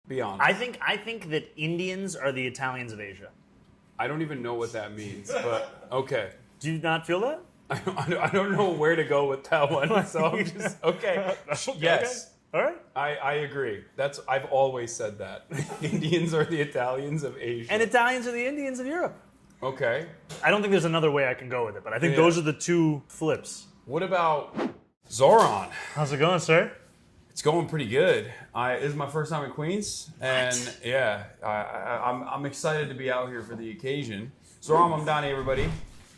Be honest. I think that Indians are the Italians of Asia. I don't even know what that means, but okay. Do you not feel that? I don't know where to go with that one, so I'm just okay. Yes. Okay. All right. I agree. I've always said that. Indians are the Italians of Asia. And Italians are the Indians of Europe. Okay. I don't think there's another way I can go with it, but I think those are the two flips. What about Zohran? How's it going, sir? It's going pretty good. This is my first time in Queens, and I'm excited to be out here for the occasion. Zohran Mamdani, everybody,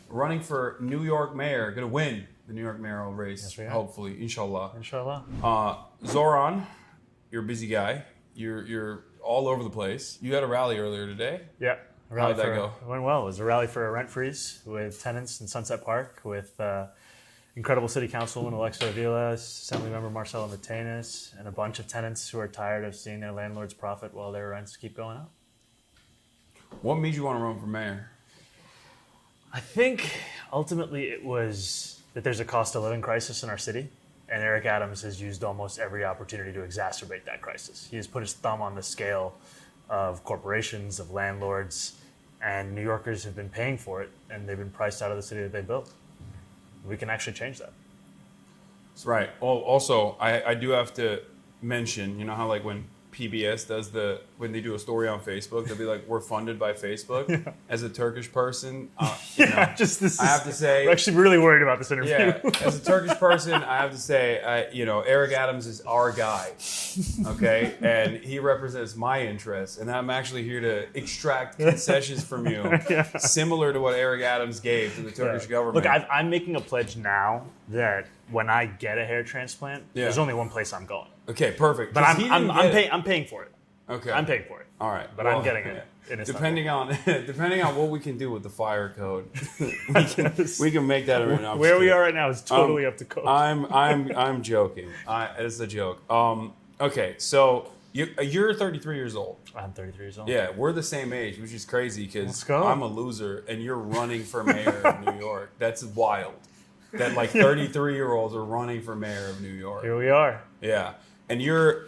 running for New York mayor, gonna win the New York mayoral race, yes, hopefully, inshallah. Inshallah. Zohran, you're a busy guy. You're all over the place. You had a rally earlier today. Yeah. How'd that go? It went well. It was a rally for a rent freeze with tenants in Sunset Park, with incredible city councilwoman Alexa Avila, assembly member Marcelo Matenas, and a bunch of tenants who are tired of seeing their landlords profit while their rents keep going up. What made you want to run for mayor? I think ultimately it was that there's a cost of living crisis in our city, and Eric Adams has used almost every opportunity to exacerbate that crisis. He has put his thumb on the scale of corporations, of landlords, and New Yorkers have been paying for it, and they've been priced out of the city that they built. We can actually change that. That's right. Also, I do have to mention, you know how like when PBS does when they do a story on Facebook, they'll be like, we're funded by Facebook. Yeah. As a Turkish person, I have to say, we're actually really worried about this interview. Yeah, as a Turkish person, I have to say, Eric Adams is our guy, okay? And he represents my interests, and I'm actually here to extract concessions from you, similar to what Eric Adams gave to the Turkish government. Look, I'm making a pledge now that when I get a hair transplant, there's only one place I'm going. Okay, perfect. But I'm paying for it. Okay. I'm paying for it. All right. But I'm getting it. Depending on what we can do with the fire code, we can make that an option. Where we are right now is totally up to code. I'm joking. It's a joke. Okay, so you're 33 years old. I'm 33 years old. Yeah, we're the same age, which is crazy because go. I'm a loser and you're running for mayor of New York. That's wild. That like 33-year-olds are running for mayor of New York. Here we are. Yeah. And you're,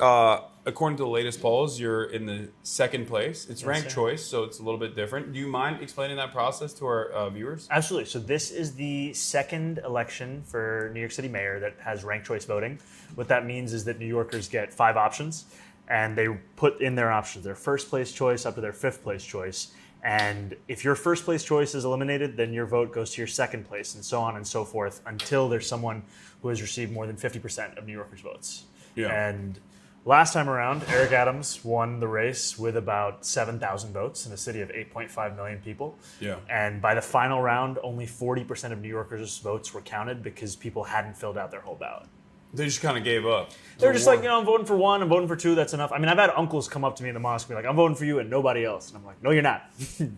according to the latest polls, you're in the second place. It's ranked choice, so it's a little bit different. Do you mind explaining that process to our viewers? Absolutely. So this is the second election for New York City mayor that has ranked choice voting. What that means is that New Yorkers get 5 options, and they put in their options, their first place choice up to their 5th place choice. And if your first place choice is eliminated, then your vote goes to your second place, and so on and so forth, until there's someone who has received more than 50% of New Yorkers' votes. Yeah. And last time around, Eric Adams won the race with about 7,000 votes in a city of 8.5 million people. Yeah. And by the final round, only 40% of New Yorkers' votes were counted because people hadn't filled out their whole ballot. They just kind of gave up. They were just like, I'm voting for 1, I'm voting for 2, that's enough. I mean, I've had uncles come up to me in the mosque and be like, I'm voting for you and nobody else. And I'm like, no, you're not.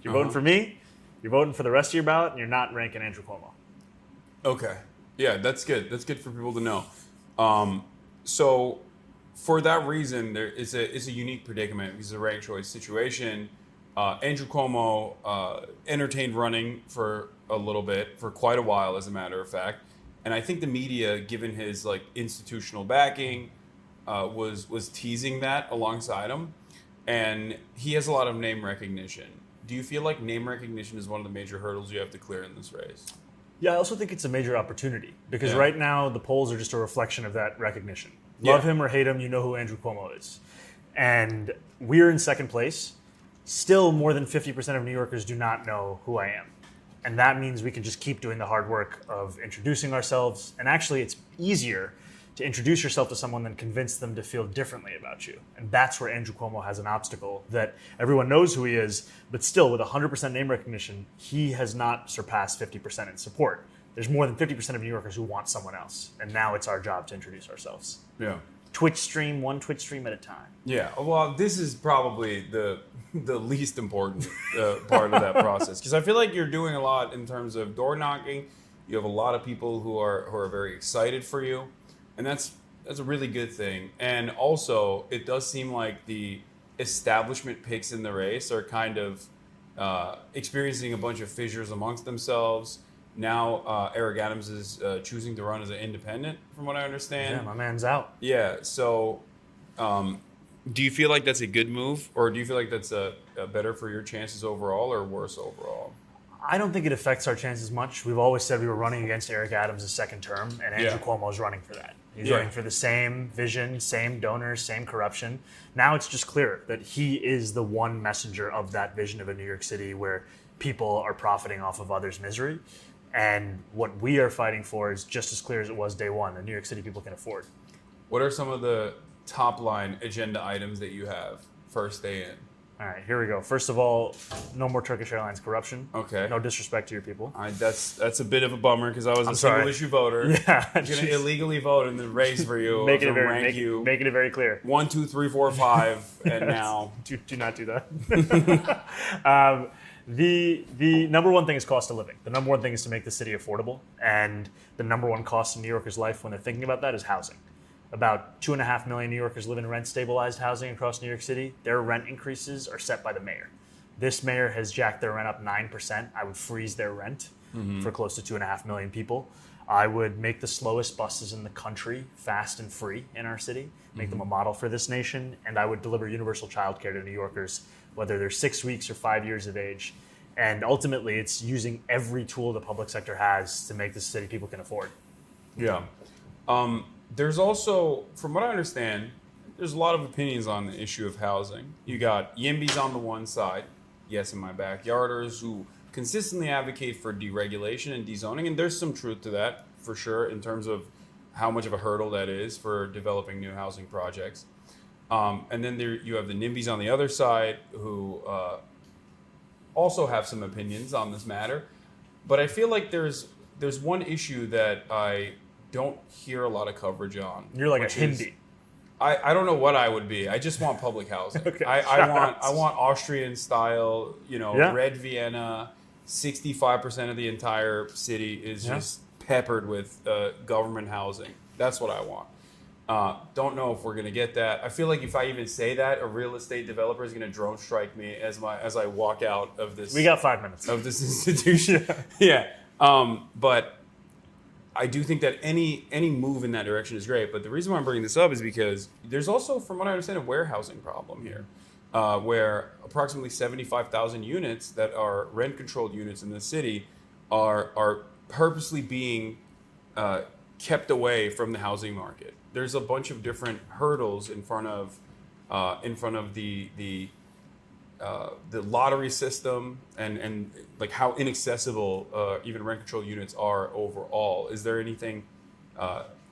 You're voting for me, you're voting for the rest of your ballot, and you're not ranking Andrew Cuomo. Okay. Yeah, that's good. That's good for people to know. So for that reason, it's a unique predicament because it's a ranked choice situation. Andrew Cuomo entertained running for a little bit, for quite a while, as a matter of fact. And I think the media, given his like institutional backing, was teasing that alongside him. And he has a lot of name recognition. Do you feel like name recognition is one of the major hurdles you have to clear in this race? Yeah, I also think it's a major opportunity because right now the polls are just a reflection of that recognition. Love him or hate him, you know who Andrew Cuomo is. And we're in second place. Still, more than 50% of New Yorkers do not know who I am. And that means we can just keep doing the hard work of introducing ourselves. And actually, it's easier to introduce yourself to someone than convince them to feel differently about you. And that's where Andrew Cuomo has an obstacle, that everyone knows who he is, but still, with 100% name recognition, he has not surpassed 50% in support. There's more than 50% of New Yorkers who want someone else. And now it's our job to introduce ourselves. Yeah. One Twitch stream at a time. Yeah. Well, this is probably the least important part of that process, because I feel like you're doing a lot in terms of door knocking. You have a lot of people who are very excited for you, and that's a really good thing. And also, it does seem like the establishment picks in the race are kind of experiencing a bunch of fissures amongst themselves. Now, Eric Adams is choosing to run as an independent, from what I understand. Yeah, my man's out. Yeah, so Do you feel like that's a good move, or do you feel like that's a better for your chances overall, or worse overall? I don't think it affects our chances much. We've always said we were running against Eric Adams' second term, and Andrew Cuomo is running for that. He's running for the same vision, same donors, same corruption. Now it's just clear that he is the one messenger of that vision of a New York City where people are profiting off of others' misery. And what we are fighting for is just as clear as it was day one, a New York City people can afford. What are some of the top line agenda items that you have first day in? All right, here we go. First of all, no more Turkish Airlines corruption. Okay. No disrespect to your people. That's a bit of a bummer because I was a sorry. single issue voter. Yeah. I'm going to illegally vote in the race for you. Making it very clear. 1, 2, 3, 4, 5, and now. Do not do that. The number one thing is cost of living. The number one thing is to make the city affordable. And the number one cost in New Yorkers' life when they're thinking about that is housing. About 2.5 million New Yorkers live in rent-stabilized housing across New York City. Their rent increases are set by the mayor. This mayor has jacked their rent up 9%. I would freeze their rent for close to 2.5 million people. I would make the slowest buses in the country fast and free in our city, make them a model for this nation, and I would deliver universal childcare to New Yorkers, whether they're 6 weeks or 5 years of age. And ultimately, it's using every tool the public sector has to make this city people can afford. Yeah. There's also, from what I understand, there's a lot of opinions on the issue of housing. You got YIMBYs on the one side, yes, in my backyarders, who consistently advocate for deregulation and dezoning, and there's some truth to that, for sure, in terms of how much of a hurdle that is for developing new housing projects. And then you have the NIMBYs on the other side, who also have some opinions on this matter. But I feel like there's one issue that I don't hear a lot of coverage on. You're like a Hindi. I don't know what I would be. I just want public housing. Okay. I want Austrian style, red Vienna. 65% of the entire city is just peppered with government housing. That's what I want. Don't know if we're going to get that. I feel like if I even say that, a real estate developer is going to drone strike me as I walk out of this. We got 5 minutes of this institution. Yeah. But I do think that any move in that direction is great. But the reason why I'm bringing this up is because there's also, from what I understand, a warehousing problem here, where approximately 75,000 units that are rent-controlled units in the city are purposely being kept away from the housing market. There's a bunch of different hurdles in front of the lottery system and like how inaccessible even rent-controlled units are overall. Is there anything?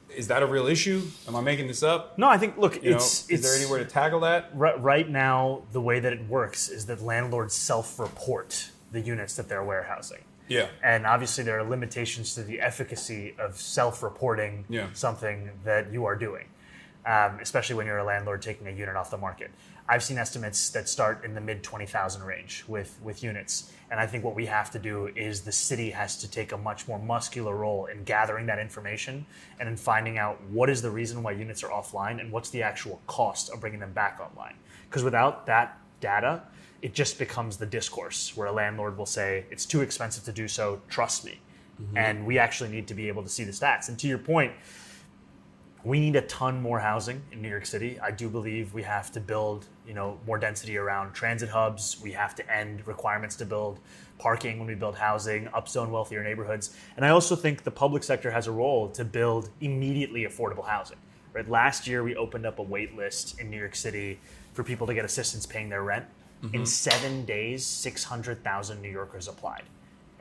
Is that a real issue? Am I making this up? No, I think, look, is there any way to tackle that? Right now, the way that it works is that landlords self-report the units that they're warehousing. Yeah. And obviously there are limitations to the efficacy of self-reporting something that you are doing, especially when you're a landlord taking a unit off the market. I've seen estimates that start in the mid 20,000 range with units. And I think what we have to do is the city has to take a much more muscular role in gathering that information and in finding out what is the reason why units are offline and what's the actual cost of bringing them back online. Because without that data, it just becomes the discourse where a landlord will say, it's too expensive to do so, trust me. Mm-hmm. And we actually need to be able to see the stats. And to your point, we need a ton more housing in New York City. I do believe we have to build, more density around transit hubs. We have to end requirements to build parking when we build housing, upzone wealthier neighborhoods. And I also think the public sector has a role to build immediately affordable housing. Right? Last year, we opened up a wait list in New York City for people to get assistance paying their rent. Mm-hmm. In 7 days, 600,000 New Yorkers applied.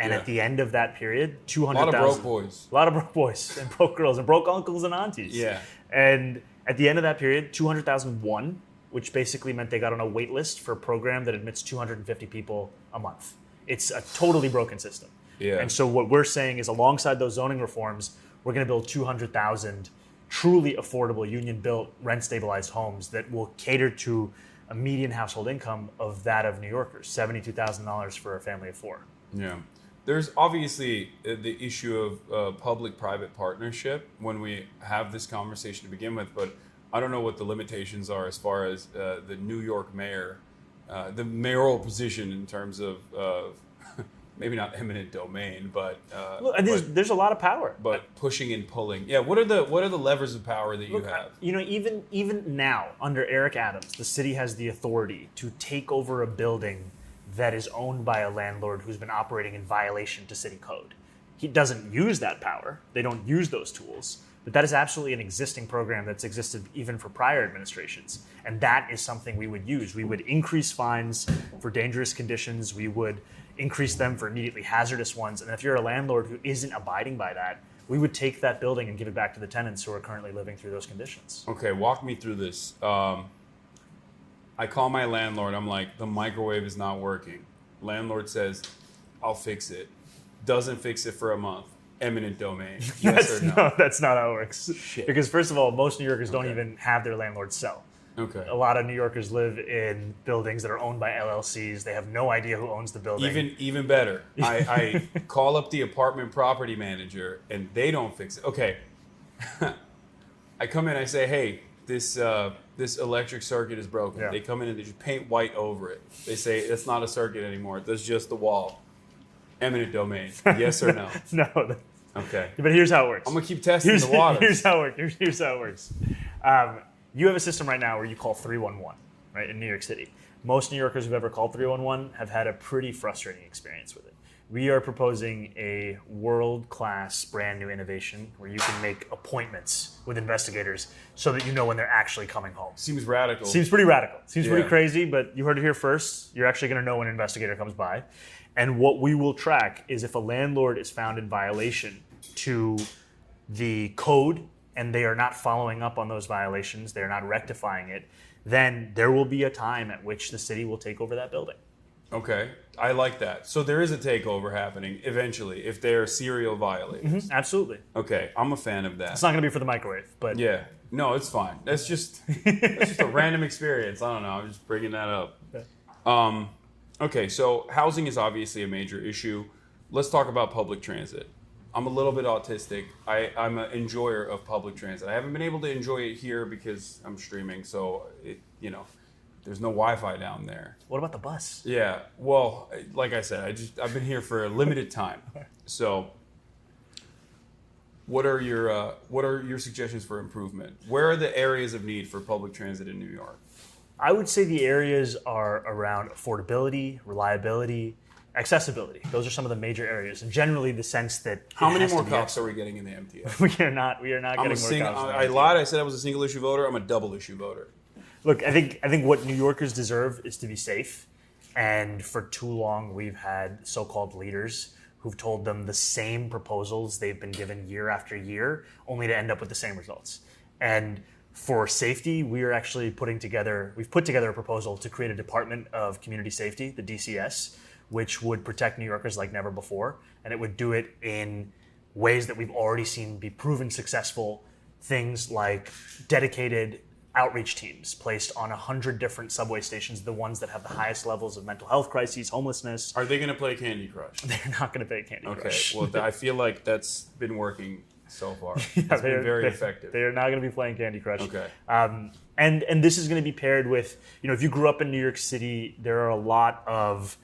And at the end of that period, 200,000. A lot of broke boys. A lot of broke boys and broke girls and broke uncles and aunties. Yeah. And at the end of that period, 200,000 won, which basically meant they got on a wait list for a program that admits 250 people a month. It's a totally broken system. Yeah. And so what we're saying is alongside those zoning reforms, we're going to build 200,000 truly affordable union-built, rent-stabilized homes that will cater to a median household income of that of New Yorkers, $72,000 for a family of four. Yeah. There's obviously the issue of public-private partnership when we have this conversation to begin with, but I don't know what the limitations are as far as the New York mayor, the mayoral position in terms of maybe not eminent domain, but Look, and there's a lot of power. But pushing and pulling. Yeah, what are the levers of power that you have? You know, even now under Eric Adams, the city has the authority to take over a building that is owned by a landlord who's been operating in violation to city code. He doesn't use that power. They don't use those tools. But that is absolutely an existing program that's existed even for prior administrations. And that is something we would use. We would increase fines for dangerous conditions. We would increase them for immediately hazardous ones. And if you're a landlord who isn't abiding by that, we would take that building and give it back to the tenants who are currently living through those conditions. Okay, walk me through this. I call my landlord. I'm like, the microwave is not working. Landlord says, I'll fix it. Doesn't fix it for a month. Eminent domain. Yes or no? No, that's not how it works. Shit. Because first of all, most New Yorkers don't even have their landlord sell. Okay. A lot of New Yorkers live in buildings that are owned by LLCs. They have no idea who owns the building. Even better. I call up the apartment property manager and they don't fix it. Okay. I come in, I say, hey, this electric circuit is broken. Yeah. They come in and they just paint white over it. They say it's not a circuit anymore. That's just the wall. Eminent domain. Yes or no? No. Okay. But here's how it works. I'm gonna keep testing the water. Here's how it works. Here's how it works. You have a system right now where you call 311, right, in New York City. Most New Yorkers who've ever called 311 have had a pretty frustrating experience with it. We are proposing a world-class, brand new innovation where you can make appointments with investigators so that you know when they're actually coming home. Seems radical. Seems pretty radical. Seems pretty crazy, but you heard it here first. You're actually going to know when an investigator comes by. And what we will track is if a landlord is found in violation to the code and they are not following up on those violations, they're not rectifying it, then there will be a time at which the city will take over that building. Okay, I like that. So there is a takeover happening eventually if they're serial violators. Mm-hmm. Absolutely. Okay, I'm a fan of that. It's not going to be for the microwave, but yeah, no, it's fine. That's just a random experience. I don't know. I'm just bringing that up. Okay, so housing is obviously a major issue. Let's talk about public transit. I'm a little bit autistic. I'm an enjoyer of public transit. I haven't been able to enjoy it here because I'm streaming, so there's no Wi-Fi down there. What about the bus? Yeah, well, like I said, I've been here for a limited time. So, what are your suggestions for improvement? Where are the areas of need for public transit in New York? I would say the areas are around affordability, reliability, accessibility. Those are some of the major areas, and generally the sense that how many more cops are we getting in the MTA? We are not getting more cops. I lied. I said I was a single issue voter. I'm a double issue voter. Look, I think what New Yorkers deserve is to be safe, and for too long we've had so-called leaders who've told them the same proposals they've been given year after year, only to end up with the same results. And for safety, we've put together a proposal to create a Department of Community Safety, the DCS, which would protect New Yorkers like never before. And it would do it in ways that we've already seen be proven successful. Things like dedicated outreach teams placed on 100 different subway stations, the ones that have the highest levels of mental health crises, homelessness. Are they going to play Candy Crush? They're not going to play Candy Crush. Okay, well, I feel like that's been working so far. It's been very effective. They are not going to be playing Candy Crush. Okay. And this is going to be paired with, if you grew up in New York City, there are a lot of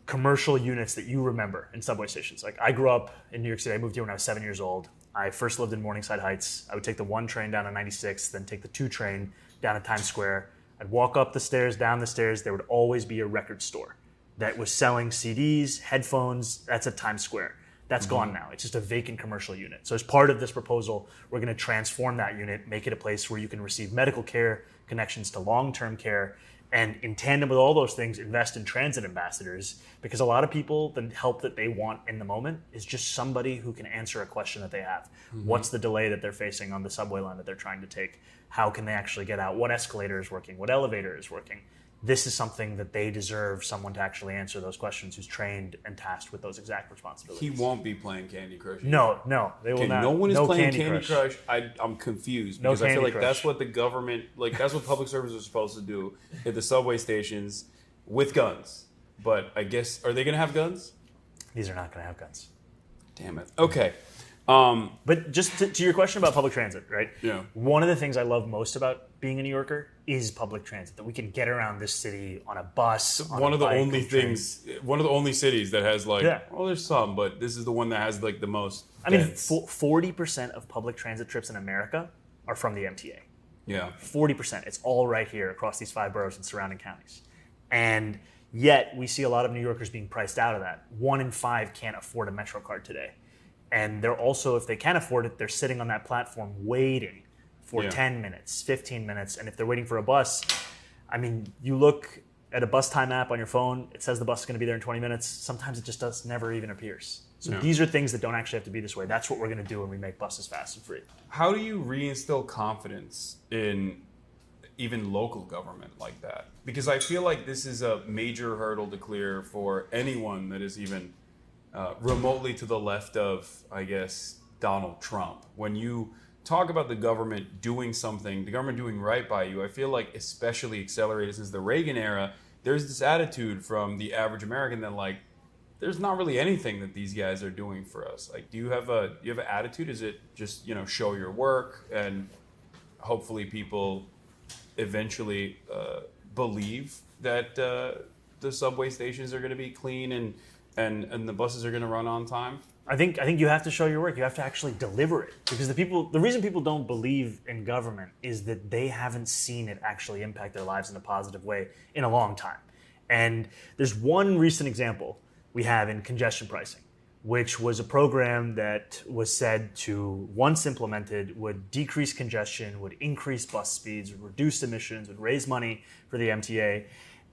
commercial units that you remember in subway stations. Like I grew up in New York City. I moved here when I was 7 years old. I first lived in Morningside Heights. I would take the 1 train down to 96th, then take the 2 train down to Times Square. I'd walk up the stairs, down the stairs. There would always be a record store that was selling CDs, headphones. That's at Times Square. That's gone now. It's just a vacant commercial unit. So as part of this proposal, we're going to transform that unit, make it a place where you can receive medical care, connections to long-term care, and in tandem with all those things, invest in transit ambassadors, because a lot of people, the help that they want in the moment is just somebody who can answer a question that they have. What's the delay that they're facing on the subway line that they're trying to take? How can they actually get out? What escalator is working? What elevator is working? This is something that they deserve someone to actually answer those questions who's trained and tasked with those exact responsibilities. He won't be playing Candy Crush. No, they will not. No one is playing Candy Crush. I'm confused because I feel like that's what the government, that's what public services are supposed to do at the subway stations with guns. But I guess, are they going to have guns? These are not going to have guns. Damn it. Okay. But just to your question about public transit, right? Yeah. One of the things I love most about being a New Yorker is public transit, that we can get around this city on a bus, on One a of the bike, only on a train. things, one of the only cities that has like, Yeah. well, there's some, but this is the one that has like the most. I mean, dense. 40% of public transit trips in America are from the MTA. Yeah. 40%. It's all right here across these 5 boroughs and surrounding counties. And yet we see a lot of New Yorkers being priced out of that. 1 in 5 can't afford a Metro card today. And they're also, if they can afford it, they're sitting on that platform waiting for 10 minutes, 15 minutes. And if they're waiting for a bus, I mean, you look at a bus time app on your phone, it says the bus is going to be there in 20 minutes. Sometimes it just never even appears. So these are things that don't actually have to be this way. That's what we're going to do when we make buses fast and free. How do you reinstill confidence in even local government like that? Because I feel like this is a major hurdle to clear for anyone that is even remotely to the left of, I guess, Donald Trump. When you talk about the government doing something, the government doing right by you, I feel like especially accelerated since the Reagan era, there's this attitude from the average American that like, there's not really anything that these guys are doing for us. Like, do you have an attitude? Is it just, show your work and hopefully people eventually believe that the subway stations are going to be clean and the buses are going to run on time? I think you have to show your work. You have to actually deliver it, because the reason people don't believe in government is that they haven't seen it actually impact their lives in a positive way in a long time. And there's one recent example we have in congestion pricing, which was a program that was said to, once implemented, would decrease congestion, would increase bus speeds, would reduce emissions, would raise money for the MTA.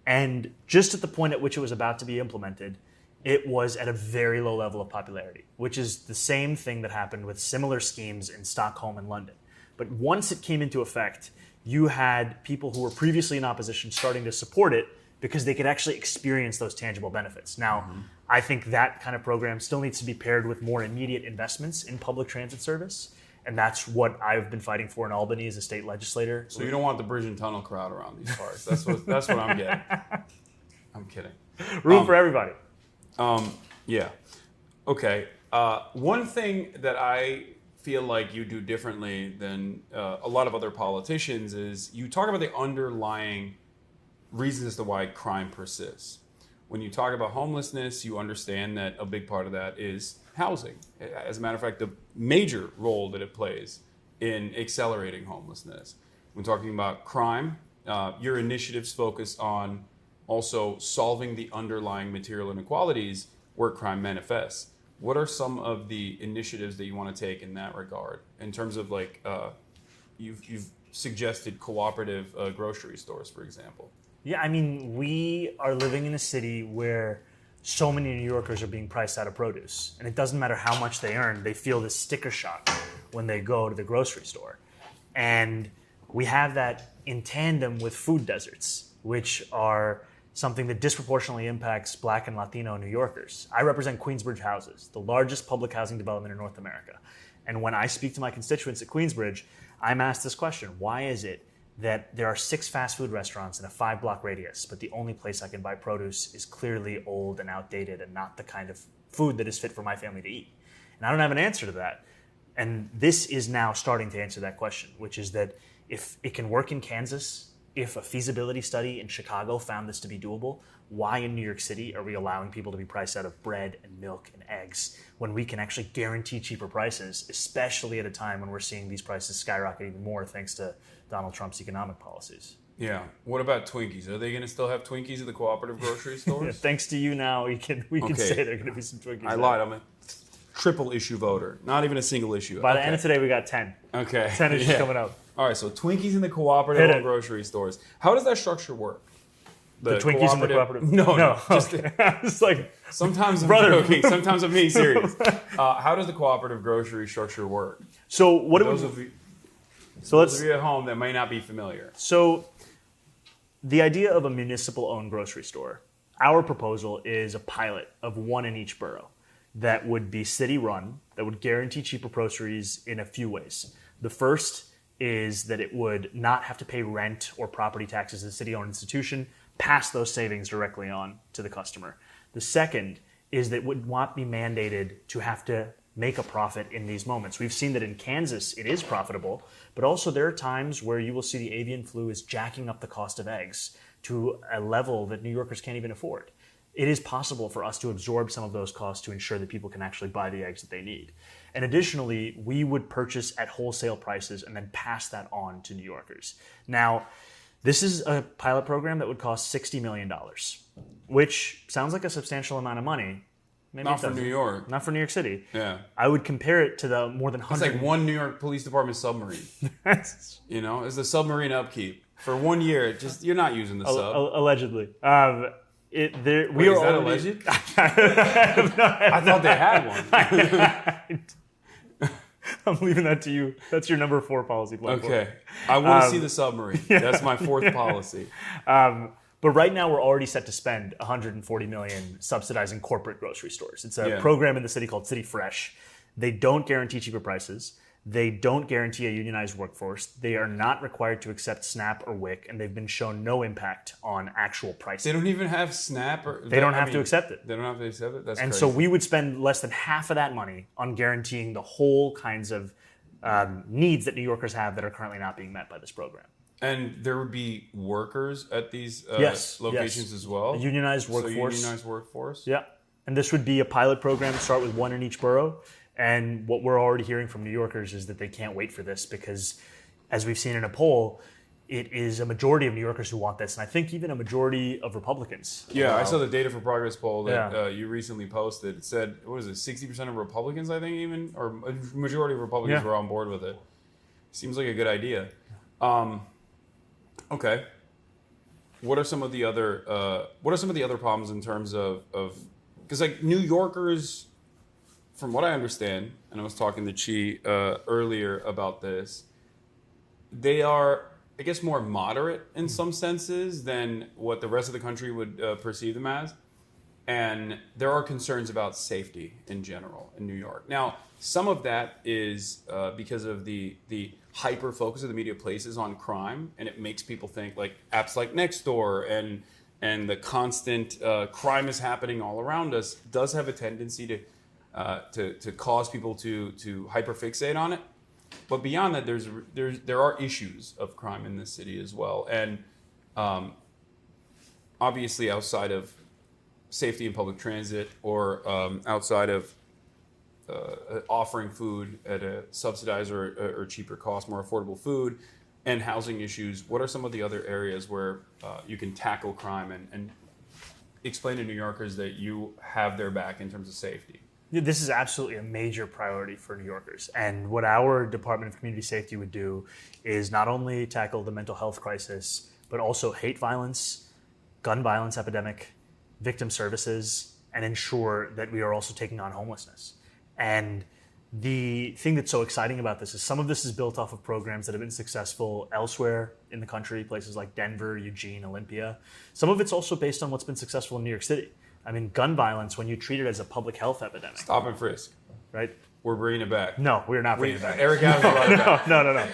And just at the point at which it was about to be implemented, it was at a very low level of popularity, which is the same thing that happened with similar schemes in Stockholm and London. But once it came into effect, you had people who were previously in opposition starting to support it because they could actually experience those tangible benefits. Now, I think that kind of program still needs to be paired with more immediate investments in public transit service. And that's what I've been fighting for in Albany as a state legislator. So you don't want the bridge and tunnel crowd around these parts. That's what I'm getting. I'm kidding. Room for everybody. Yeah. Okay. One thing that I feel like you do differently than a lot of other politicians is you talk about the underlying reasons as to why crime persists. When you talk about homelessness, you understand that a big part of that is housing. As a matter of fact, the major role that it plays in accelerating homelessness. When talking about crime, your initiatives focus on also solving the underlying material inequalities where crime manifests. What are some of the initiatives that you want to take in that regard? In terms of like, you've suggested cooperative grocery stores, for example. Yeah, I mean, we are living in a city where so many New Yorkers are being priced out of produce. And it doesn't matter how much they earn, they feel this sticker shock when they go to the grocery store. And we have that in tandem with food deserts, which are something that disproportionately impacts Black and Latino New Yorkers. I represent Queensbridge Houses, the largest public housing development in North America. And when I speak to my constituents at Queensbridge, I'm asked this question: why is it that there are 6 fast food restaurants in a 5-block radius, but the only place I can buy produce is clearly old and outdated and not the kind of food that is fit for my family to eat? And I don't have an answer to that. And this is now starting to answer that question, which is that if it can work in Kansas, if a feasibility study in Chicago found this to be doable, why in New York City are we allowing people to be priced out of bread and milk and eggs when we can actually guarantee cheaper prices, especially at a time when we're seeing these prices skyrocket even more thanks to Donald Trump's economic policies? Yeah. What about Twinkies? Are they going to still have Twinkies at the cooperative grocery stores? Yeah, thanks to you now, we can say there are going to be some Twinkies. I lied. I'm a triple issue voter. Not even a single issue. By the end of today, we got 10. Okay. 10 issues coming up. All right, so Twinkies in the cooperative grocery stores. How does that structure work? The Twinkies in the cooperative? No. Just okay. It's like, sometimes I'm joking. Sometimes I'm being serious. How does the cooperative grocery structure work? So what those of you at home that may not be familiar. So the idea of a municipal-owned grocery store, our proposal is a pilot of 1 in each borough that would be city-run, that would guarantee cheaper groceries in a few ways. The first is that it would not have to pay rent or property taxes as a city-owned institution, pass those savings directly on to the customer. The second is that it would not be mandated to have to make a profit in these moments. We've seen that in Kansas, it is profitable, but also there are times where you will see the avian flu is jacking up the cost of eggs to a level that New Yorkers can't even afford. It is possible for us to absorb some of those costs to ensure that people can actually buy the eggs that they need. And additionally, we would purchase at wholesale prices and then pass that on to New Yorkers. Now, this is a pilot program that would cost $60 million, which sounds like a substantial amount of money. Maybe not for New York. Not for New York City. Yeah. I would compare it to the more than 100... It's like one New York Police Department submarine. You know, it's the submarine upkeep. For 1 year, just you're not using the sub. Allegedly. Is that alleged? I thought they had one. I'm leaving that to you. That's your number 4 policy platform. Okay. I want to see the submarine. Yeah. That's my 4th policy. But right now, we're already set to spend $140 million subsidizing corporate grocery stores. It's a program in the city called City Fresh. They don't guarantee cheaper prices. They don't guarantee a unionized workforce. They are not required to accept SNAP or WIC, and they've been shown no impact on actual pricing. They don't even have SNAP? They don't have to accept it. They don't have to accept it? That's and crazy. So we would spend less than half of that money on guaranteeing the whole kinds of needs that New Yorkers have that are currently not being met by this program. And there would be workers at these locations as well? A unionized workforce. So unionized workforce? Yeah. And this would be a pilot program to start with 1 in each borough. And what we're already hearing from New Yorkers is that they can't wait for this because, as we've seen in a poll, it is a majority of New Yorkers who want this. And I think even a majority of Republicans. Yeah, I saw the Data for Progress poll that you recently posted. It said, what is it, 60% of Republicans, I think even? Or a majority of Republicans were on board with it. Seems like a good idea. Okay. What are some of the other problems in terms of because like New Yorkers, from what I understand, and I was talking to Chi earlier about this, they are, I guess, more moderate in some senses than what the rest of the country would perceive them as. And there are concerns about safety in general in New York. Now, some of that is because of the hyper focus of the media places on crime, and it makes people think like apps like Nextdoor and the constant crime is happening all around us does have a tendency to cause people to hyperfixate on it. But beyond that, there are issues of crime in this city as well, and obviously outside of safety in public transit or outside of offering food at a subsidized or cheaper cost, more affordable food, and housing issues. What are some of the other areas where you can tackle crime and explain to New Yorkers that you have their back in terms of safety? This is absolutely a major priority for New Yorkers. And what our Department of Community Safety would do is not only tackle the mental health crisis, but also hate violence, gun violence epidemic, victim services, and ensure that we are also taking on homelessness. And the thing that's so exciting about this is some of this is built off of programs that have been successful elsewhere in the country, places like Denver, Eugene, Olympia. Some of it's also based on what's been successful in New York City. I mean, gun violence, when you treat it as a public health epidemic. Stop and frisk. Right? We're bringing it back. No, we're not bringing it back. Eric Adams brought it back. No.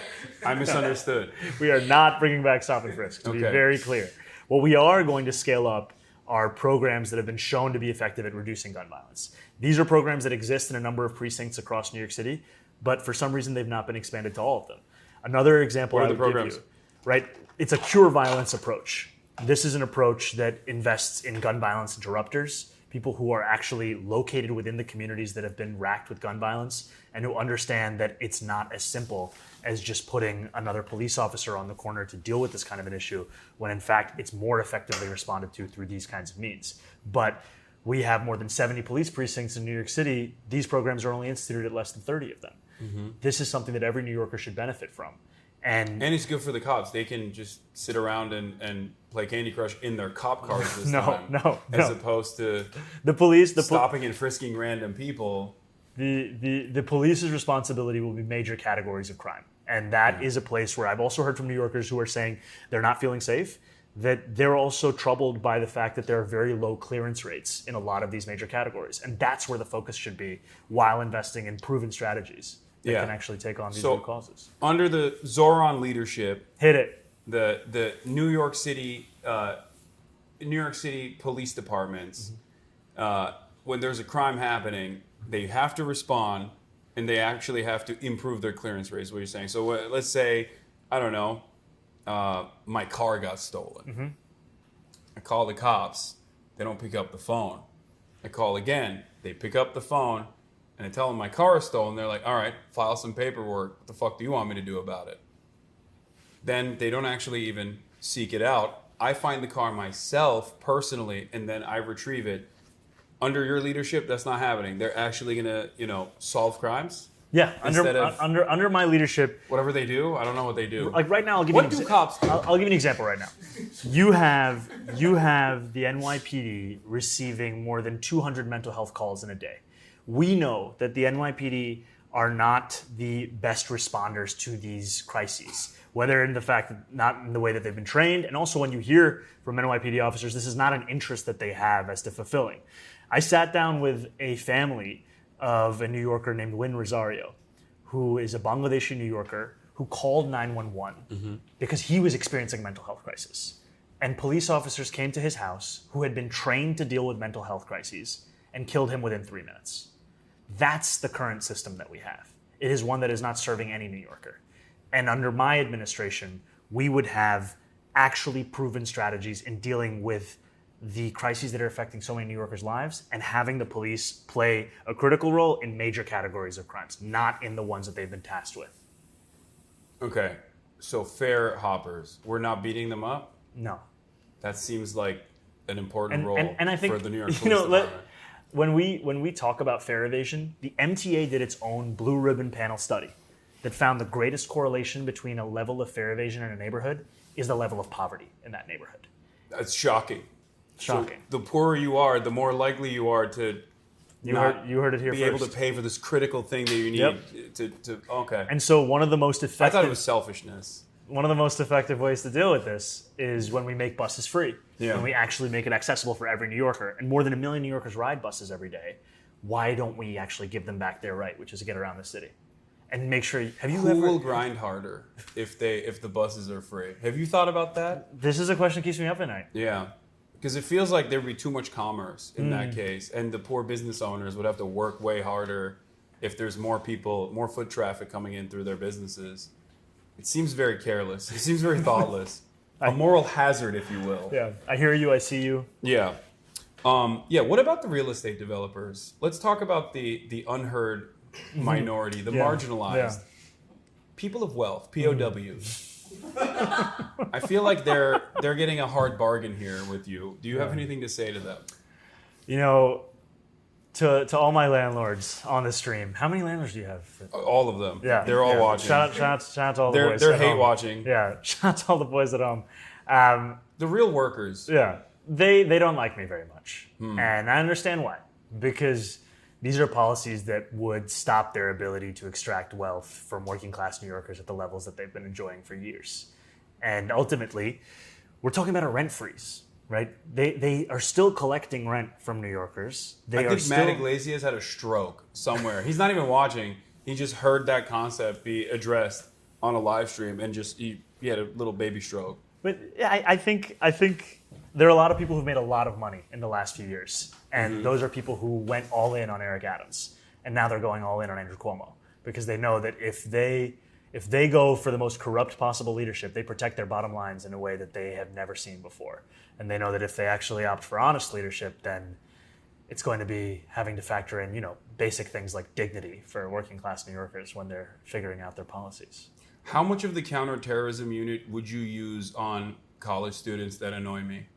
I misunderstood. We are not bringing back stop and frisk, to be very clear. What we are going to scale up are programs that have been shown to be effective at reducing gun violence. These are programs that exist in a number of precincts across New York City, but for some reason they've not been expanded to all of them. Another example I would give you, right? It's a cure violence approach. This is an approach that invests in gun violence interrupters, people who are actually located within the communities that have been racked with gun violence and who understand that it's not as simple as just putting another police officer on the corner to deal with this kind of an issue, when in fact it's more effectively responded to through these kinds of means. But we have more than 70 police precincts in New York City. These programs are only instituted at less than 30 of them. Mm-hmm. This is something that every New Yorker should benefit from. And it's good for the cops. They can just sit around and play Candy Crush in their cop cars this time. As opposed to stopping and frisking random people. The police's responsibility will be major categories of crime. And that is a place where I've also heard from New Yorkers who are saying they're not feeling safe, that they're also troubled by the fact that there are very low clearance rates in a lot of these major categories. And that's where the focus should be while investing in proven strategies that can actually take on these root causes. Under the Zohran leadership, the New York City police departments, when there's a crime happening, they have to respond, and they actually have to improve their clearance rates. What you're saying? So let's say, I don't know, my car got stolen. Mm-hmm. I call the cops. They don't pick up the phone. I call again. They pick up the phone, and I tell them my car is stolen. They're like, all right, file some paperwork. What the fuck do you want me to do about it? Then they don't actually even seek it out. I find the car myself personally, and then I retrieve it. Under your leadership, that's not happening. They're actually gonna, solve crimes. Yeah, under my leadership, whatever they do, I don't know what they do. Like right now, I'll give what you. do cops do? I'll give you an example right now. You have the NYPD receiving more than 200 mental health calls in a day. We know that the NYPD are not the best responders to these crises, whether in the fact that not in the way that they've been trained, and also when you hear from NYPD officers, this is not an interest that they have as to fulfilling. I sat down with a family of a New Yorker named Win Rosario, who is a Bangladeshi New Yorker who called 911 because he was experiencing a mental health crisis. And police officers came to his house who had been trained to deal with mental health crises and killed him within 3 minutes. That's the current system that we have. It is one that is not serving any New Yorker. And under my administration, we would have actually proven strategies in dealing with the crises that are affecting so many New Yorkers' lives and having the police play a critical role in major categories of crimes, not in the ones that they've been tasked with. Okay, so fair hoppers, we're not beating them up? No. That seems like an important role and I think, for the New York Police Department. When we talk about fare evasion, the MTA did its own blue ribbon panel study that found the greatest correlation between a level of fare evasion in a neighborhood is the level of poverty in that neighborhood. That's shocking. Shocking. So the poorer you are, the more likely you are to you heard it here be first. able to pay for this critical thing that you need to okay. And so one of the most effective... I thought it was selfishness. One of the most effective ways to deal with this is when we make buses free. Yeah. When we actually make it accessible for every New Yorker. And more than 1 million New Yorkers ride buses every day. Why don't we actually give them back their right, which is to get around the city? And make sure... Who will grind harder if the buses are free? Have you thought about that? This is a question that keeps me up at night. Yeah. Because it feels like there'd be too much commerce in that case. And the poor business owners would have to work way harder if there's more people, more foot traffic coming in through their businesses. It seems very careless. It seems very thoughtless. A moral hazard, if you will. Yeah. I hear you. I see you. Yeah. What about the real estate developers? Let's talk about the unheard minority, the marginalized. People of wealth, POWs. I feel like they're getting a hard bargain here with you. Do you have anything to say to them? To all my landlords on the stream, how many landlords do you have? All of them. Yeah, they're all watching. Shout out to all the boys. They're at hate home. watching. Yeah, shout out to all the boys at home. The real workers. Yeah, they don't like me very much, and I understand why. Because these are policies that would stop their ability to extract wealth from working class New Yorkers at the levels that they've been enjoying for years. And ultimately, we're talking about a rent freeze, right? They are still collecting rent from New Yorkers. I think Matt Iglesias had a stroke somewhere. He's not even watching. He just heard that concept be addressed on a live stream and he had a little baby stroke. But I think there are a lot of people who've made a lot of money in the last few years. And those are people who went all in on Eric Adams. And now they're going all in on Andrew Cuomo. Because they know that if they go for the most corrupt possible leadership, they protect their bottom lines in a way that they have never seen before. And they know that if they actually opt for honest leadership, then it's going to be having to factor in, basic things like dignity for working class New Yorkers when they're figuring out their policies. How much of the counterterrorism unit would you use on college students that annoy me?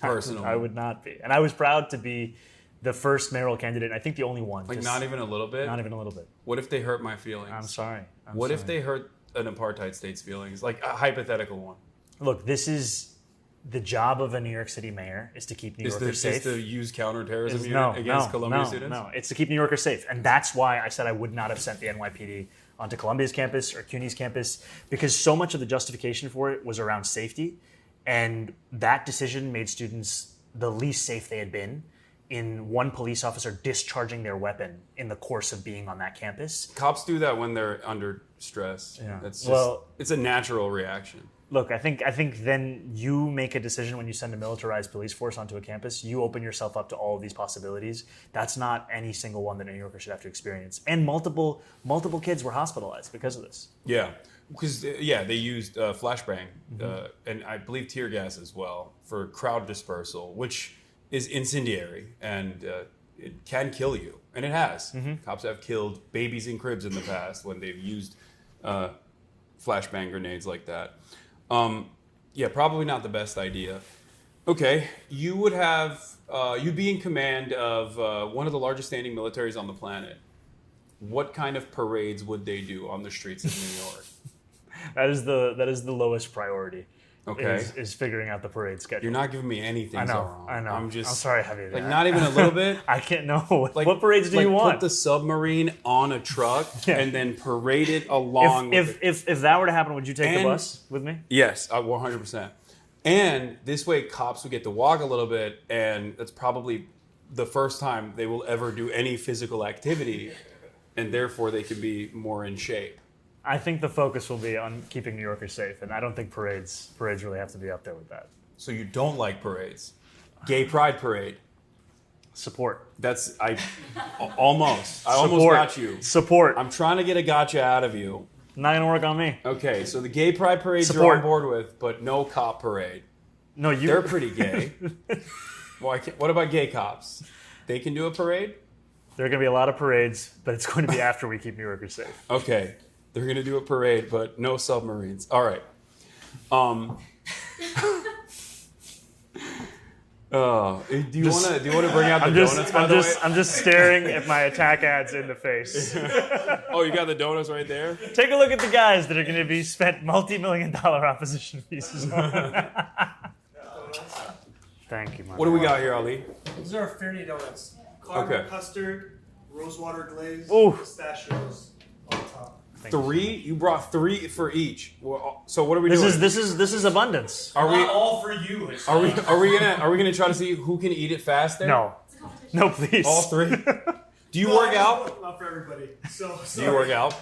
Personally. I would not be. And I was proud to be the first mayoral candidate, and I think the only one. Like not even a little bit? Not even a little bit. What if they hurt my feelings? I'm sorry. What if they hurt an apartheid state's feelings? Like a hypothetical one. Look, this is the job of a New York City mayor is to keep New Yorkers safe. Is to use counterterrorism unit against Columbia students? No, it's to keep New Yorkers safe. And that's why I said I would not have sent the NYPD onto Columbia's campus or CUNY's campus, because so much of the justification for it was around safety. And that decision made students the least safe they had been in one police officer discharging their weapon in the course of being on that campus. Cops do that when they're under stress. Yeah. It's a natural reaction. Look, I think then you make a decision when you send a militarized police force onto a campus. You open yourself up to all of these possibilities. That's not any single one that New Yorkers should have to experience. And multiple kids were hospitalized because of this. Yeah, because they used flashbang and I believe tear gas as well for crowd dispersal, which is incendiary and it can kill you, and it has. Cops have killed babies in cribs in the past when they've used flashbang grenades like that. Probably not the best idea. Okay, you would have you'd be in command of one of the largest standing militaries on the planet. What kind of parades would they do on the streets of New York? That is the lowest priority. Okay, is figuring out the parade schedule. You're not giving me anything. I know. Zohran. I know. I'm sorry, Javier. Like not even a little bit. I can't know. What parades do you want? Put the submarine on a truck and then parade it along. If that were to happen, would you take the bus with me? Yes, 100%. And this way, cops would get to walk a little bit, and that's probably the first time they will ever do any physical activity, and therefore they can be more in shape. I think the focus will be on keeping New Yorkers safe, and I don't think parades really have to be up there with that. So you don't like parades? Gay pride parade. Support. That's almost. I almost got you. Support. I'm trying to get a gotcha out of you. Not gonna work on me. Okay, so the gay pride parades you're on board with, but no cop parade. No, they're pretty gay. Well, what about gay cops? They can do a parade? There are gonna be a lot of parades, but it's going to be after we keep New Yorkers safe. Okay. They're going to do a parade, but no submarines. All right. Do you want to bring out the donuts, by the way? I'm just staring at my attack ads in the face. Oh, you got the donuts right there? Take a look at the guys that are going to be spent multi-million-dollar opposition pieces on. Thank you, man. What do we got here, Ali? These are Fairney donuts. Caramel custard, rosewater glaze, pistachios on top. Three? You brought 3 for each. So what are we doing? This is abundance. Are we not all for you? Are we gonna try to see who can eat it faster? No, please. All 3. Do you work out? Not for everybody. So do you work out?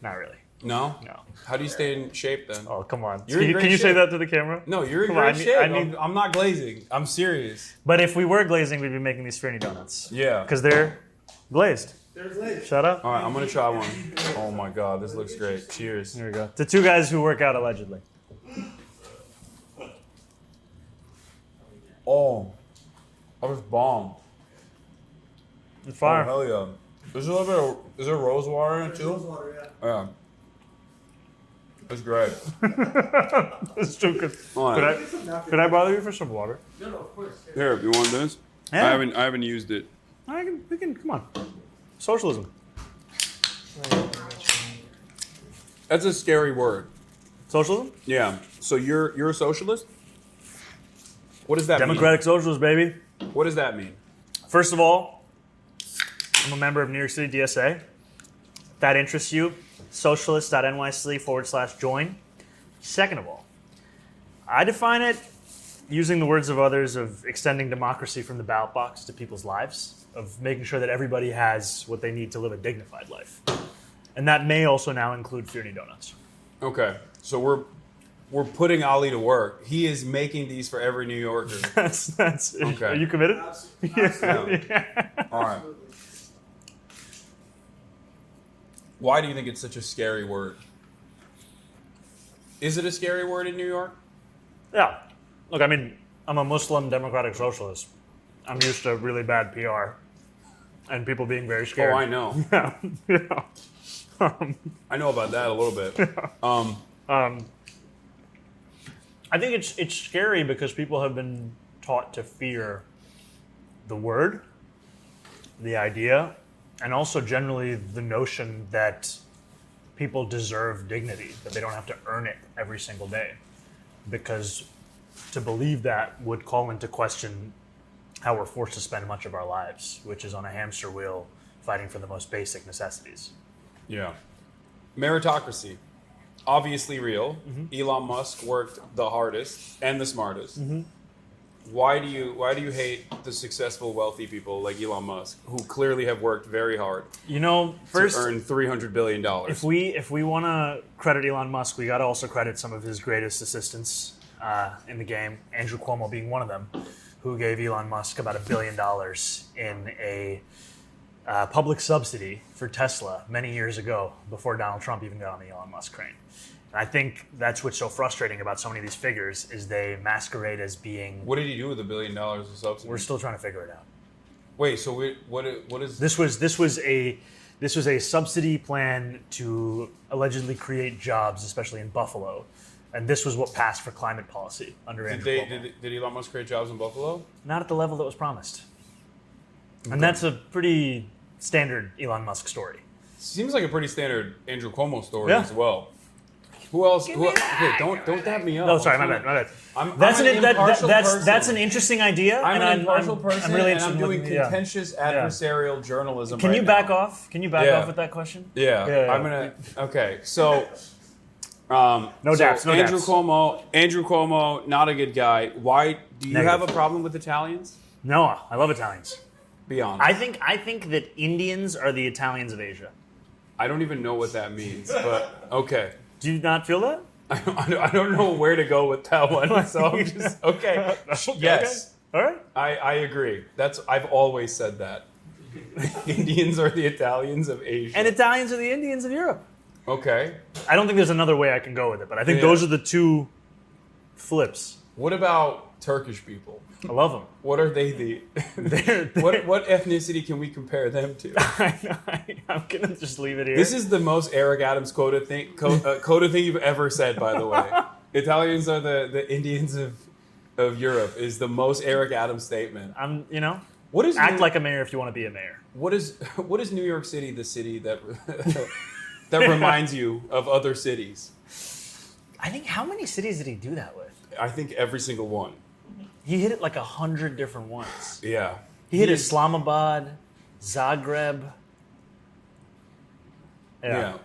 Not really. No. No. How do you stay in shape then? Oh, come on. You're in great can you shape. say that to the camera? No, you're in great shape. I'm not glazing. I'm serious. But if we were glazing, we'd be making these Fairney donuts. Yeah. Because they're glazed. They're glazed. Shut up. All right, I'm gonna try one. Oh my god, this looks great. Cheers. Here we go. The 2 guys who work out allegedly. Oh, that was bomb. It's fire. Oh, hell yeah. Is there rose water in it too? Rosewater, yeah. Yeah. That's great. It's too good. Right. Could I bother you for some water? No, of course. Here, you want this? Yeah. I haven't used it. We can, come on. Socialism. That's a scary word. Socialism? Yeah. So you're a socialist? What does that Democratic socialist, baby. mean? What does that mean? First of all, I'm a member of New York City DSA. If that interests you, socialist.nyc/join. Second of all, I define it using the words of others of extending democracy from the ballot box to people's lives, of making sure that everybody has what they need to live a dignified life. And that may also now include Fairney donuts. Okay. So we're putting Ali to work. He is making these for every New Yorker. That's Okay. Are you committed? Absolutely. All right. Why do you think it's such a scary word? Is it a scary word in New York? Yeah. Look, I mean, I'm a Muslim democratic socialist. I'm used to really bad PR and people being very scared. Oh, I know. Yeah. I know about that a little bit. I think it's scary because people have been taught to fear the word, the idea, and also generally the notion that people deserve dignity, that they don't have to earn it every single day. Because to believe that would call into question how we're forced to spend much of our lives, which is on a hamster wheel fighting for the most basic necessities. Yeah. Meritocracy. Obviously real. Mm-hmm. Elon Musk worked the hardest and the smartest. Mm-hmm. why do you hate the successful, wealthy people like Elon Musk, who clearly have worked very hard? First, to earn $300 billion. If we want to credit Elon Musk, we got to also credit some of his greatest assistants in the game. Andrew Cuomo being one of them, who gave Elon Musk about $1 billion in a public subsidy for Tesla many years ago, before Donald Trump even got on the Elon Musk train. And I think that's what's so frustrating about so many of these figures is they masquerade as being. What did he do with $1 billion of subsidy? We're still trying to figure it out. Wait, so what is this was a subsidy plan to allegedly create jobs, especially in Buffalo, and this was what passed for climate policy under Andrew Cuomo. Did Elon Musk create jobs in Buffalo? Not at the level that was promised, and that's a pretty standard Elon Musk story. Seems like a pretty standard Andrew Cuomo story as well. Who else? Okay, don't dab me up. No, sorry, my bad. That's an interesting idea. I'm an impartial person, I'm really and I'm doing contentious adversarial journalism. Can you back off? Can you back off with that question? Yeah. I'm gonna. Okay, so. No daps. Andrew Cuomo, not a good guy. Why do you have a problem with Italians? No, I love Italians. Be honest. I think that Indians are the Italians of Asia. I don't even know what that means, but okay. Do you not feel that? I don't know where to go with that one, so I'm just okay. Yes, okay. All right. I agree. I've always said that. Indians are the Italians of Asia, and Italians are the Indians of Europe. Okay. I don't think there's another way I can go with it, but I think those are the two flips. What about Turkish people? I love them. What are they what ethnicity can we compare them to? I'm going to just leave it here. This is the most Eric Adams quoted thing you've ever said, by the way. Italians are the Indians of Europe is the most Eric Adams statement. What is act like a mayor if you want to be a mayor. What is New York City, the city that that reminds you of other cities? I think, how many cities did he do that with? I think every single one. He hit it like 100 different ones. Yeah. He hit Islamabad, Zagreb. Yeah.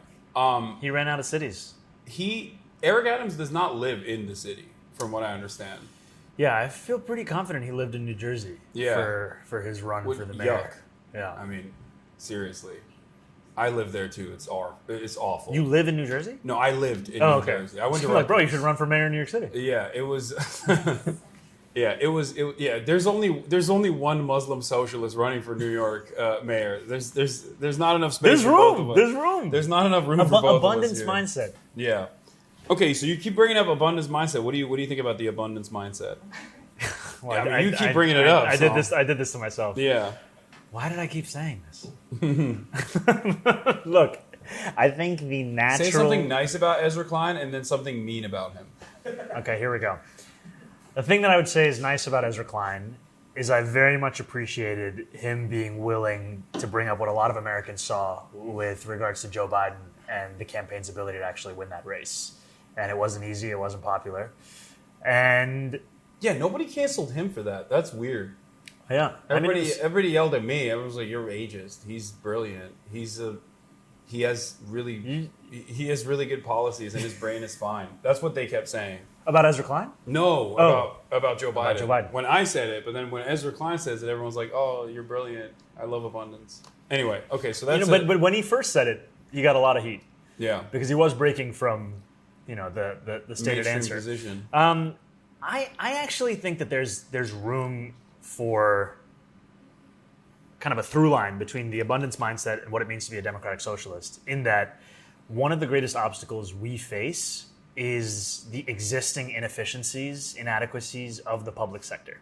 He ran out of cities. Eric Adams does not live in the city, from what I understand. Yeah, I feel pretty confident he lived in New Jersey for his run for the mayor. Yuck. Yeah. I mean, seriously. I live there too. It's awful. You live in New Jersey? No, I lived in New Jersey. I went to like, bro, you should run for mayor in New York City. Yeah, it was. There's only one Muslim socialist running for New York mayor. There's not enough space. There's room. There's room. The's not enough room for both of us abundance here. mindset. Yeah. Okay, so you keep bringing up abundance mindset. What do you think about the abundance mindset? Well, you keep bringing it up. I did this to myself. Yeah. Why did I keep saying this? Look, I think the natural... Say something nice about Ezra Klein and then something mean about him. Okay, here we go. The thing that I would say is nice about Ezra Klein is I very much appreciated him being willing to bring up what a lot of Americans saw with regards to Joe Biden and the campaign's ability to actually win that race. And it wasn't easy, it wasn't popular. And... yeah, nobody canceled him for that. That's weird. Yeah, everybody yelled at me. Everyone was like, "You're ageist." He's brilliant. He has really good policies, and his brain is fine. That's what they kept saying about Ezra Klein. No, about Joe Biden. Joe Biden. When I said it, but then when Ezra Klein says it, everyone's like, "Oh, you're brilliant. I love abundance." Anyway, okay, so that's but when he first said it, he got a lot of heat. Yeah, because he was breaking from the stated answer. Position. I actually think that there's room for kind of a through line between the abundance mindset and what it means to be a democratic socialist, in that one of the greatest obstacles we face is the existing inefficiencies, inadequacies of the public sector.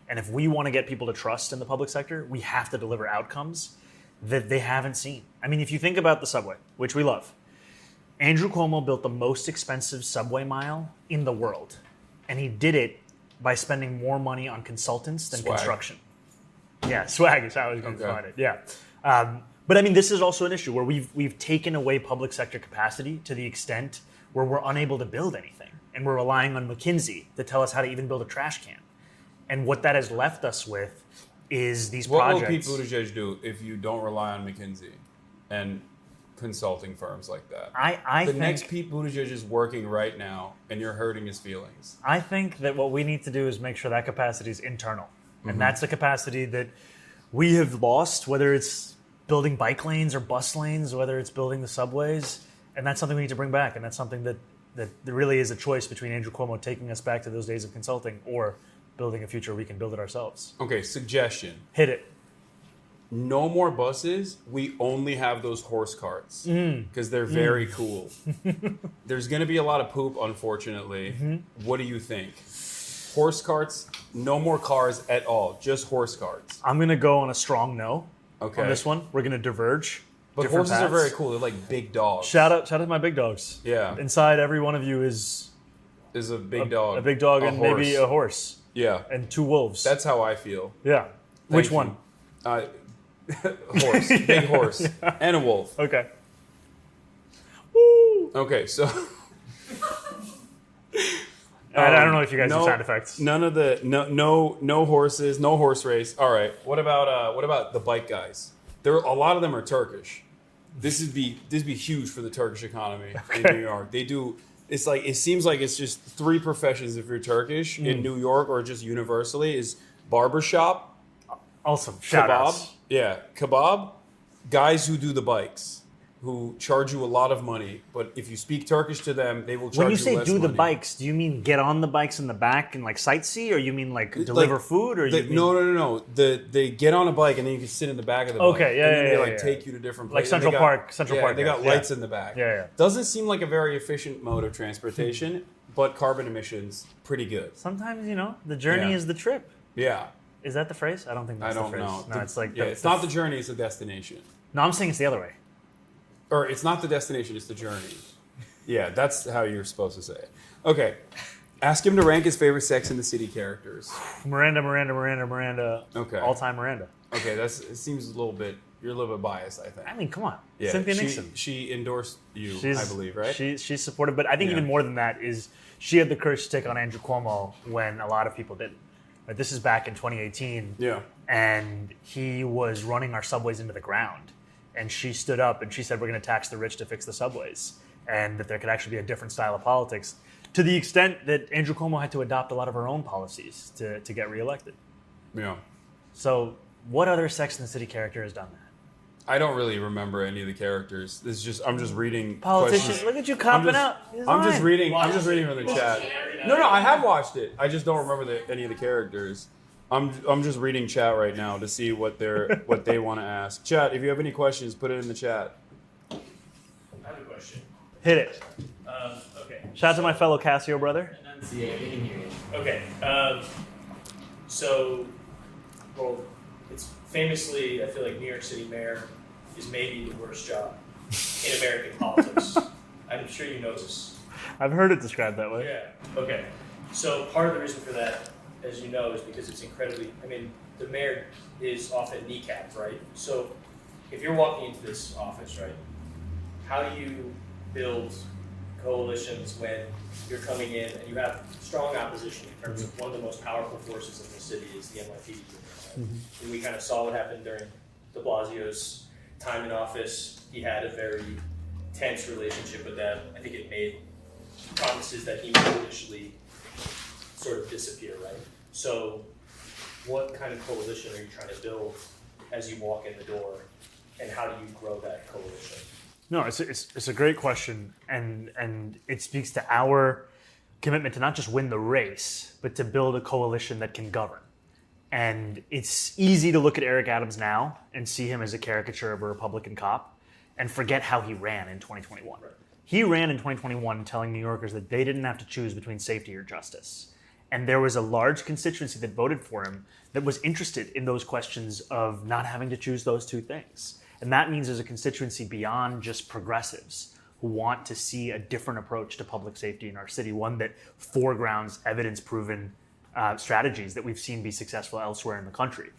And if we want to get people to trust in the public sector, we have to deliver outcomes that they haven't seen. I mean, if you think about the subway, which we love, Andrew Cuomo built the most expensive subway mile in the world. And he did it by spending more money on consultants than construction. Yeah, swag is how I was going to define it. Yeah. But I mean, this is also an issue where we've taken away public sector capacity to the extent where we're unable to build anything. And we're relying on McKinsey to tell us how to even build a trash can. And what that has left us with is these projects. What will Pete Buttigieg do if you don't rely on McKinsey and consulting firms like that. I the think next Pete Buttigieg is working right now, and you're hurting his feelings. I think that what we need to do is make sure that capacity is internal. And that's the capacity that we have lost, whether it's building bike lanes or bus lanes, whether it's building the subways. And that's something we need to bring back. And that's something that there really is a choice between Andrew Cuomo taking us back to those days of consulting or building a future we can build it ourselves. Okay, suggestion. Hit it. No more buses. We only have those horse carts because they're very cool. There's going to be a lot of poop, unfortunately. What do you think? Horse carts, no more cars at all, just horse carts. I'm going to go on a strong no on this one. We're going to diverge. But horses are very cool. They're like big dogs. Shout out to my big dogs. Yeah. Inside every one of you is a big dog. A big dog and horse. maybe a horse. Yeah. And 2 wolves. That's how I feel. Yeah. Which one? Horse. Big horse. And a wolf. Okay. Woo! Okay, so... I don't know if you guys do sound effects. None of the... No horses. No horse race. All right. What about the bike guys? A lot of them are Turkish. This would be huge for the Turkish economy in New York. They do... It's like it seems like it's just 3 professions if you're Turkish in New York or just universally is barbershop, awesome, kebab, kebab, guys who do the bikes, who charge you a lot of money, but if you speak Turkish to them, they will charge you less money. When you say do the bikes, do you mean get on the bikes in the back and like sightsee, or you mean like deliver food, or no? They get on a bike and then you can sit in the back of the bike. Okay, and then they take you to different places. Like Central Park. They got lights in the back. Yeah. Doesn't seem like a very efficient mode of transportation, but carbon emissions pretty good. Sometimes the journey is the trip. Yeah. Is that the phrase? I don't think that's the phrase. Know. No, it's like it's not the journey; it's the destination. No, I'm saying it's the other way. Or it's not the destination; it's the journey. Yeah, that's how you're supposed to say it. Okay, ask him to rank his favorite Sex and the City characters. Miranda. Okay, all-time Miranda. Okay, it seems a little bit. You're a little bit biased, I think. I mean, come on, yeah, Cynthia Nixon. She endorsed you, I believe, right? She's supportive, but I think even more than that is she had the courage to take on Andrew Cuomo when a lot of people didn't. Like, this is back in 2018. Yeah. And he was running our subways into the ground. And she stood up and she said, we're going to tax the rich to fix the subways. And that there could actually be a different style of politics. To the extent that Andrew Cuomo had to adopt a lot of her own policies to get reelected. Yeah. So what other Sex and the City character has done that? I don't really remember any of the characters. I'm just reading politicians. questions. Look at you copping out. I'm just reading from the chat. No, I have watched it. I just don't remember any of the characters. I'm just reading chat right now to see what they want to ask. Chat, if you have any questions, put it in the chat. I have a question. Hit it. Okay. Shout out to my fellow Casio brother. Enunciate. We can hear you. Okay. It's famously, I feel like New York City mayor is maybe the worst job in American politics. I'm sure you know this. I've heard it described that way. Yeah. Okay. So part of the reason for that, as you know, is because it's the mayor is often kneecapped, right? So if you're walking into this office, right, how do you build coalitions when you're coming in and you have strong opposition in terms of one of the most powerful forces in the city is the NYPD? And we kind of saw what happened during de Blasio's time in office. He had a very tense relationship with them. I think it made promises that he would initially sort of disappear, right? So what kind of coalition are you trying to build as you walk in the door, and how do you grow that coalition? No, it's a great question, and it speaks to our commitment to not just win the race, but to build a coalition that can govern. And it's easy to look at Eric Adams now and see him as a caricature of a Republican cop and forget how he ran in 2021. Right. He ran in 2021 telling New Yorkers that they didn't have to choose between safety or justice. And there was a large constituency that voted for him that was interested in those questions of not having to choose those two things. And that means there's a constituency beyond just progressives who want to see a different approach to public safety in our city, one that foregrounds evidence-proven strategies that we've seen be successful elsewhere in the country.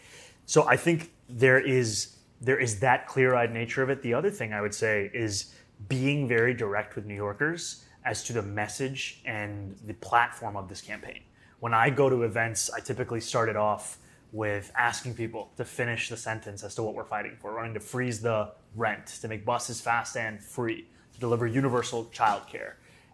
So I think there is that clear-eyed nature of it. The other thing I would say is being very direct with New Yorkers as to the message and the platform of this campaign. When I go to events, I typically start it off with asking people to finish the sentence as to what we're fighting for, running to freeze the rent, to make buses fast and free, to deliver universal childcare.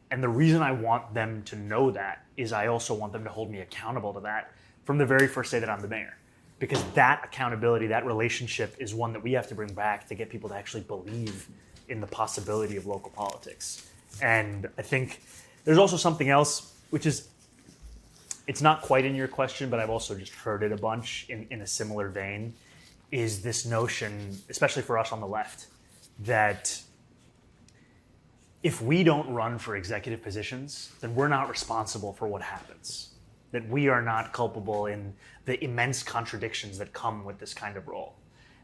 And the reason I want them to know that is I also want them to hold me accountable to that from the very first day that I'm the mayor. Because that accountability, that relationship is one that we have to bring back to get people to actually believe in the possibility of local politics. And I think there's also something else, which is, it's not quite in your question, but I've also just heard it a bunch in a similar vein, is this notion, especially for us on the left, that if we don't run for executive positions, then we're not responsible for what happens. That we are not culpable in the immense contradictions that come with this kind of role.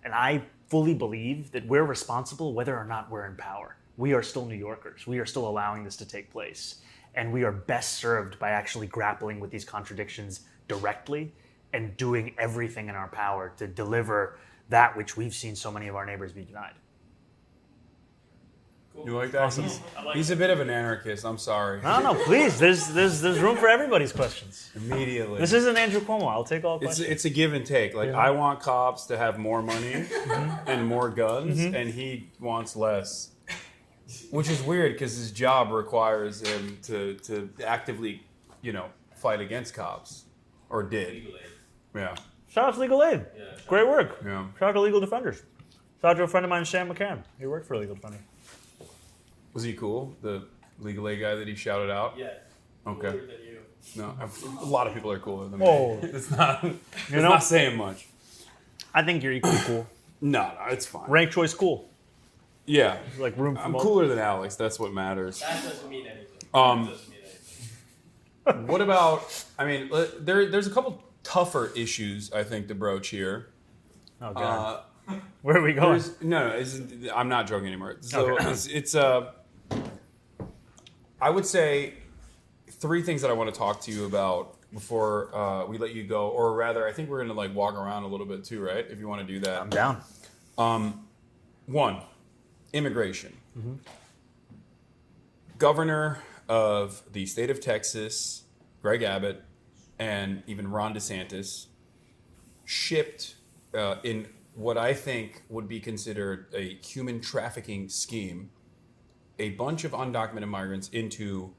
And I fully believe that we're responsible whether or not we're in power. We are still New Yorkers. We are still allowing this to take place. And we are best served by actually grappling with these contradictions directly and doing everything in our power to deliver that which we've seen so many of our neighbors be denied. You like that? Awesome. He's a bit of an anarchist. I'm sorry. No, please. There's room for everybody's questions. Immediately. This isn't Andrew Cuomo. I'll take all questions. It's a give and take. Like, I want cops to have more money and more guns, and he wants less. Which is weird because his job requires him to actively, fight against cops. Or did. Legal aid. Yeah. Shout out to Legal Aid. Yeah, Great work. Yeah. Shout out to Legal Defenders. Shout out to a friend of mine, Sam McCann. He worked for Legal Defender. Was he cool? The legal aid guy that he shouted out? Yeah. Okay. Cooler than you. No, a lot of people are cooler than me. Whoa. It's not saying much. I think you're equally cool. No, it's fine. Rank choice cool. Yeah. Like room for I'm both. cooler than Alex. That's what matters. That doesn't mean anything. Um, That doesn't mean anything. What about, there's a couple tougher issues, I think, to broach here. Oh, God. Where are we going? I'm not joking anymore. So Okay. I would say three things that I want to talk to you about before we let you go, or rather, I think we're going to walk around a little bit too, right? If you want to do that. I'm down. One, immigration. Governor of the state of Texas, Greg Abbott, and even Ron DeSantis shipped in what I think would be considered a human trafficking scheme a bunch of undocumented migrants into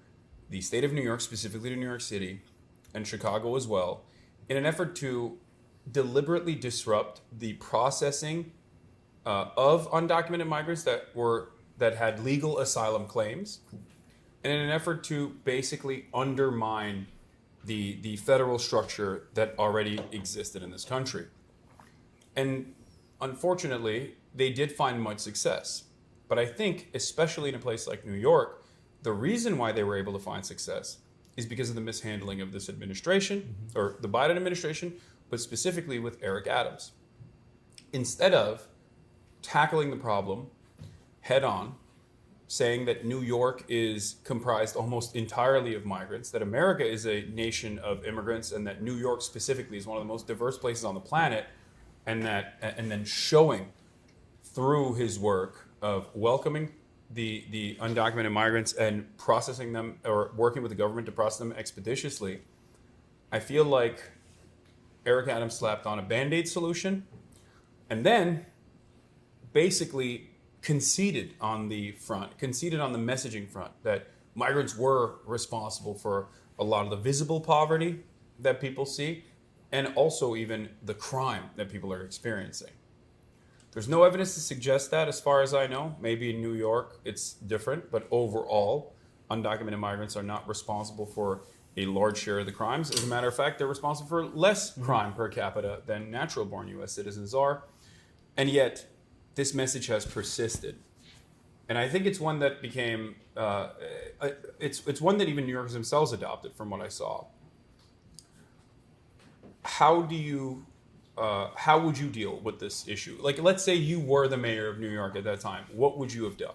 the state of New York, specifically to New York City, and Chicago as well, in an effort to deliberately disrupt the processing of undocumented migrants that had legal asylum claims, and in an effort to basically undermine the federal structure that already existed in this country. And unfortunately, they did find much success. But I think, especially in a place like New York, the reason why they were able to find success is because of the mishandling of this administration, or the Biden administration, but specifically with Eric Adams. Instead of tackling the problem head on, saying that New York is comprised almost entirely of migrants, that America is a nation of immigrants, and that New York specifically is one of the most diverse places on the planet, and then showing through his work of welcoming the undocumented migrants and processing them, or working with the government to process them expeditiously, I feel like Eric Adams slapped on a Band-Aid solution and then basically conceded on the messaging front that migrants were responsible for a lot of the visible poverty that people see, and also even the crime that people are experiencing. There's no evidence to suggest that, as far as I know. Maybe in New York it's different, but overall, undocumented migrants are not responsible for a large share of the crimes. As a matter of fact, they're responsible for less crime per capita than natural-born U.S. citizens are. And yet, this message has persisted. And I think it's one that became, it's one that even New Yorkers themselves adopted, from what I saw. How would you deal with this issue? Like, let's say you were the mayor of New York at that time. What would you have done?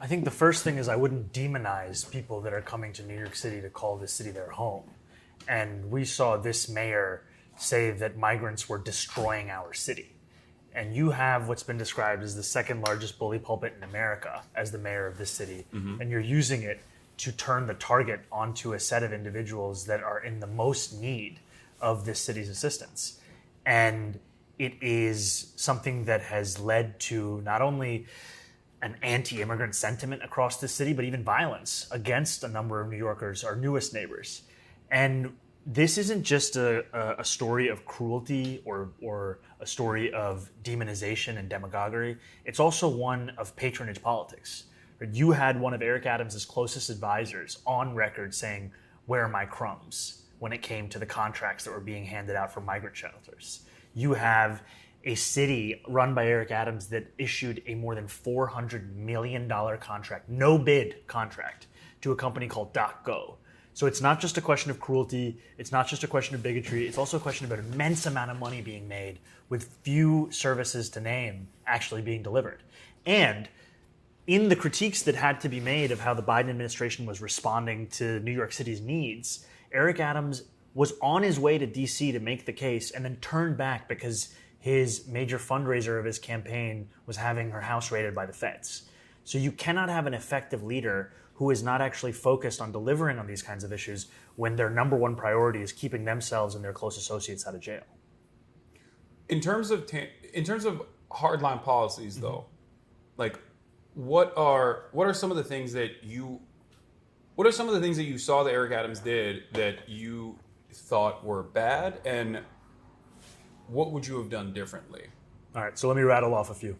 I think the first thing is I wouldn't demonize people that are coming to New York City to call this city their home. And we saw this mayor say that migrants were destroying our city. And you have what's been described as the second largest bully pulpit in America as the mayor of this city. And you're using it to turn the target onto a set of individuals that are in the most need of this city's assistance. And it is something that has led to not only an anti-immigrant sentiment across the city, but even violence against a number of New Yorkers, our newest neighbors. And this isn't just a story of cruelty or a story of demonization and demagoguery. It's also one of patronage politics. You had one of Eric Adams' closest advisors on record saying, "Where are my crumbs?" when it came to the contracts that were being handed out for migrant shelters. You have a city run by Eric Adams that issued a more than $400 million contract, no bid contract, to a company called DocGo. So it's not just a question of cruelty, it's not just a question of bigotry, it's also a question of an immense amount of money being made with few services to name actually being delivered. And in the critiques that had to be made of how the Biden administration was responding to New York City's needs, Eric Adams was on his way to DC to make the case and then turned back because his major fundraiser of his campaign was having her house raided by the feds. So you cannot have an effective leader who is not actually focused on delivering on these kinds of issues when their number one priority is keeping themselves and their close associates out of jail. In terms of hardline policies, though, like what are some of the things that you saw that Eric Adams did that you thought were bad, and what would you have done differently? All right, so let me rattle off a few.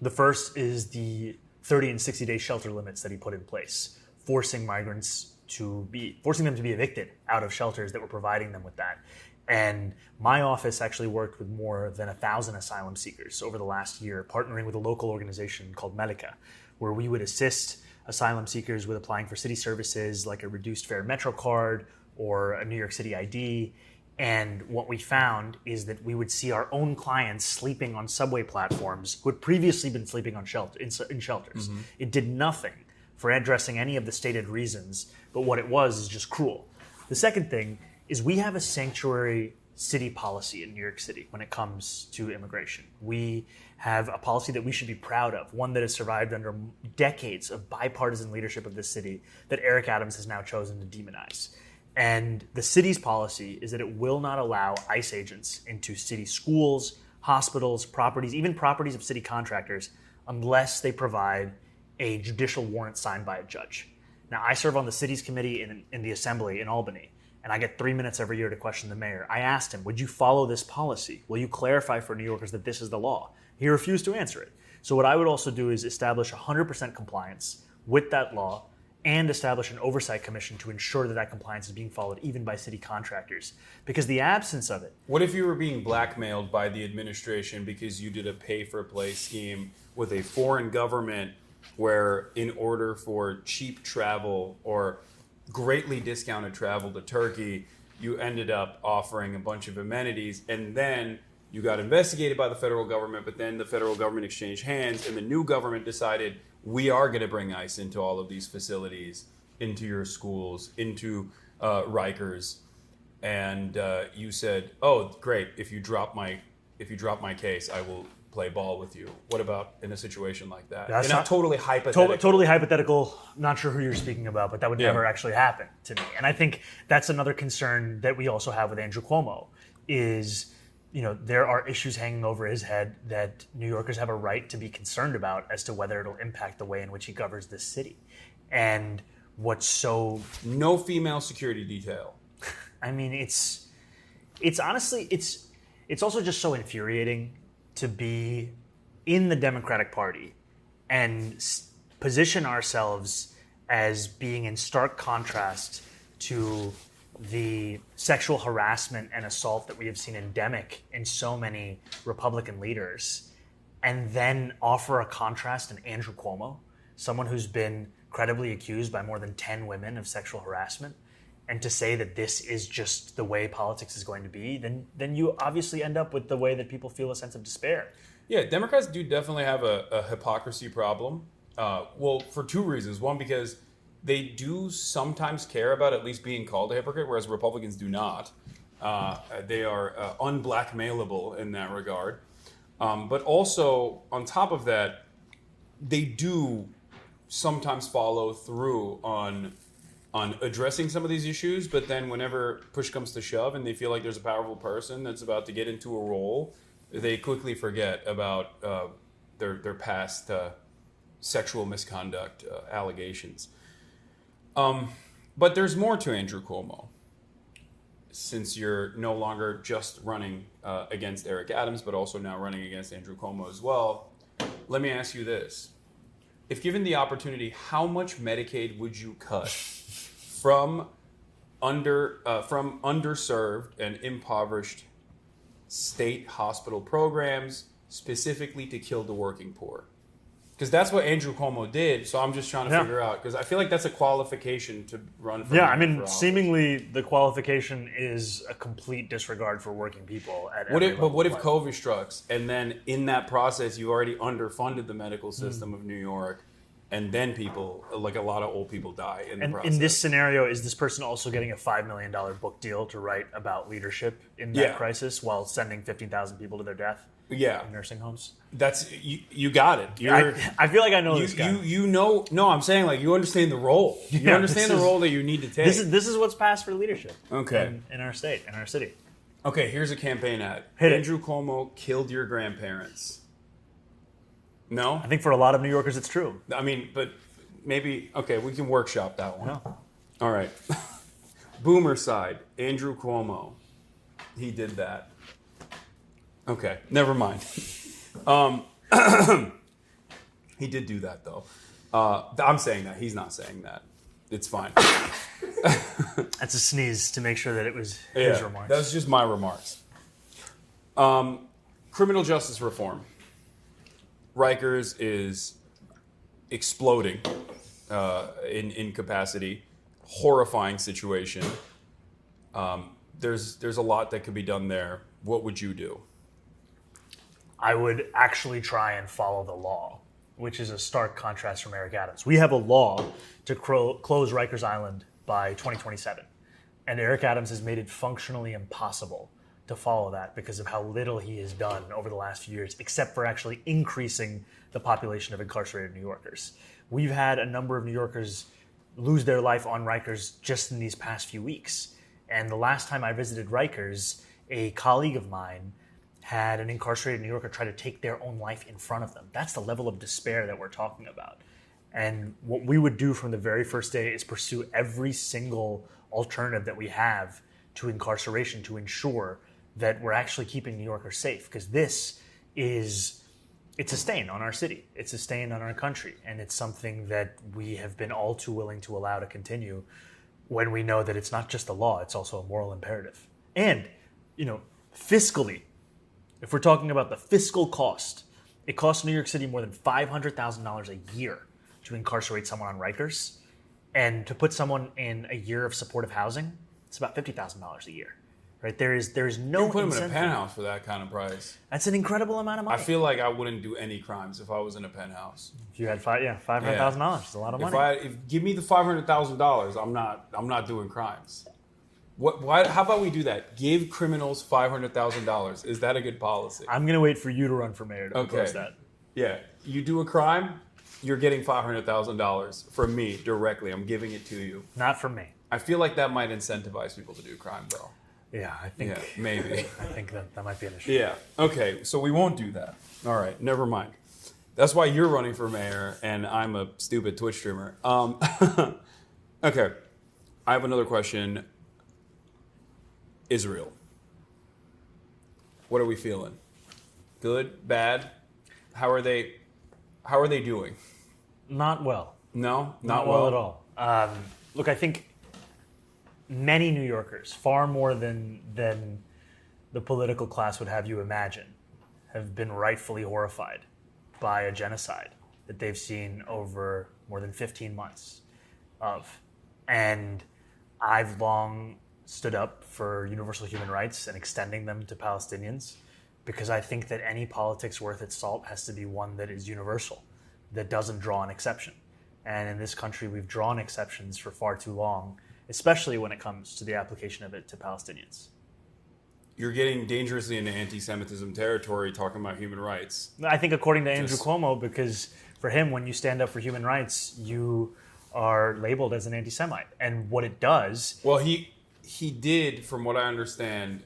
The first is the 30 and 60-day shelter limits that he put in place, forcing them to be evicted out of shelters that were providing them with that. And my office actually worked with more than 1,000 asylum seekers over the last year, partnering with a local organization called Medica, where we would assist asylum seekers with applying for city services like a reduced fare Metro card or a New York City ID. And what we found is that we would see our own clients sleeping on subway platforms who had previously been sleeping on in shelters. Mm-hmm. It did nothing for addressing any of the stated reasons, but what it was is just cruel. The second thing is we have a sanctuary city policy in New York City when it comes to immigration. We have a policy that we should be proud of, one that has survived under decades of bipartisan leadership of this city that Eric Adams has now chosen to demonize. And the city's policy is that it will not allow ICE agents into city schools, hospitals, properties, even properties of city contractors, unless they provide a judicial warrant signed by a judge. Now, I serve on the city's committee in the assembly in Albany, and I get 3 minutes every year to question the mayor. I asked him, would you follow this policy? Will you clarify for New Yorkers that this is the law? He refused to answer it. So what I would also do is establish 100% compliance with that law and establish an oversight commission to ensure that that compliance is being followed even by city contractors. Because the absence of it... What if you were being blackmailed by the administration because you did a pay-for-play scheme with a foreign government where in order for cheap travel or greatly discounted travel to Turkey, you ended up offering a bunch of amenities, and then you got investigated by the federal government, but then the federal government exchanged hands and the new government decided we are going to bring ICE into all of these facilities, into your schools, into Rikers, and you said, "Oh, great! If you drop my case, I will play ball with you." What about in a situation like that? That's not totally hypothetical. Totally hypothetical. Not sure who you're speaking about, but that would never actually happen to me. And I think that's another concern that we also have with Andrew Cuomo is, there are issues hanging over his head that New Yorkers have a right to be concerned about as to whether it'll impact the way in which he governs this city. And what's so... No female security detail. I mean, it's honestly, it's also just so infuriating to be in the Democratic Party and position ourselves as being in stark contrast to the sexual harassment and assault that we have seen endemic in so many Republican leaders, and then offer a contrast in Andrew Cuomo, someone who's been credibly accused by more than 10 women of sexual harassment, and to say that this is just the way politics is going to be, then you obviously end up with the way that people feel a sense of despair. Yeah, Democrats do definitely have a hypocrisy problem. Well, for two reasons. One, because they do sometimes care about at least being called a hypocrite, whereas Republicans do not. They are unblackmailable in that regard. But also, on top of that, they do sometimes follow through on on addressing some of these issues, but then whenever push comes to shove and they feel like there's a powerful person that's about to get into a role, they quickly forget about their past sexual misconduct allegations. But there's more to Andrew Cuomo. Since you're no longer just running against Eric Adams, but also now running against Andrew Cuomo as well, let me ask you this. If given the opportunity, how much Medicaid would you cut from underserved and impoverished state hospital programs, specifically to kill the working poor? Because that's what Andrew Cuomo did, so I'm just trying to figure out, because I feel like that's a qualification to run for seemingly the qualification is a complete disregard for working people at every level. But what if COVID strikes, and then in that process you already underfunded the medical system of New York, and then people, like a lot of old people, die in the process? In this scenario, is this person also getting a $5 million book deal to write about leadership in that crisis while sending 15,000 people to their death? Yeah, in nursing homes. That's you got it. I feel like I know this guy. You know. No, I'm saying like you understand the role. You understand the role that you need to take. This is what's passed for leadership. Okay. In our state, in our city. Okay, here's a campaign ad. Andrew Cuomo killed your grandparents. No, I think for a lot of New Yorkers it's true. I mean, but maybe we can workshop that one. No. All right. Boomer side, Andrew Cuomo. He did that. Okay, never mind. He did do that, though. I'm saying that. He's not saying that. It's fine. That's a sneeze to make sure that it was his remarks. That's just my remarks. Criminal justice reform. Rikers is exploding in capacity. Horrifying situation. There's a lot that could be done there. What would you do? I would actually try and follow the law, which is a stark contrast from Eric Adams. We have a law to close Rikers Island by 2027, and Eric Adams has made it functionally impossible to follow that because of how little he has done over the last few years, except for actually increasing the population of incarcerated New Yorkers. We've had a number of New Yorkers lose their life on Rikers just in these past few weeks. And the last time I visited Rikers, a colleague of mine had an incarcerated New Yorker try to take their own life in front of them. That's the level of despair that we're talking about. And what we would do from the very first day is pursue every single alternative that we have to incarceration to ensure that we're actually keeping New Yorkers safe. Because it's a stain on our city. It's a stain on our country. And it's something that we have been all too willing to allow to continue when we know that it's not just a law, it's also a moral imperative. And, fiscally, if we're talking about the fiscal cost, it costs New York City more than $500,000 a year to incarcerate someone on Rikers. And to put someone in a year of supportive housing, it's about $50,000 a year. Right? There is no you put incentive. him in a penthouse for that kind of price. That's an incredible amount of money. I feel like I wouldn't do any crimes if I was in a penthouse. If you had $500,000, it's a lot of money. Give me the $500,000, I'm not doing crimes. How about we do that? Give criminals $500,000. Is that a good policy? I'm going to wait for you to run for mayor to propose that. Yeah. You do a crime, you're getting $500,000 from me directly. I'm giving it to you. Not from me. I feel like that might incentivize people to do crime, though. Yeah, I think. Yeah, maybe. I think that might be an issue. Yeah. Okay. So we won't do that. All right. Never mind. That's why you're running for mayor, and I'm a stupid Twitch streamer. Okay. I have another question. Israel. What are we feeling? Good? Bad? How are they doing? Not well. No? Not well at all. Look, I think many New Yorkers, far more than the political class would have you imagine, have been rightfully horrified by a genocide that they've seen over more than 15 months of. And I've long stood up for universal human rights and extending them to Palestinians because I think that any politics worth its salt has to be one that is universal, that doesn't draw an exception. And in this country, we've drawn exceptions for far too long, especially when it comes to the application of it to Palestinians. You're getting dangerously into anti-Semitism territory talking about human rights. I think according to Andrew Cuomo, because for him, when you stand up for human rights, you are labeled as an anti-Semite. And what it does... Well, he did, from what I understand,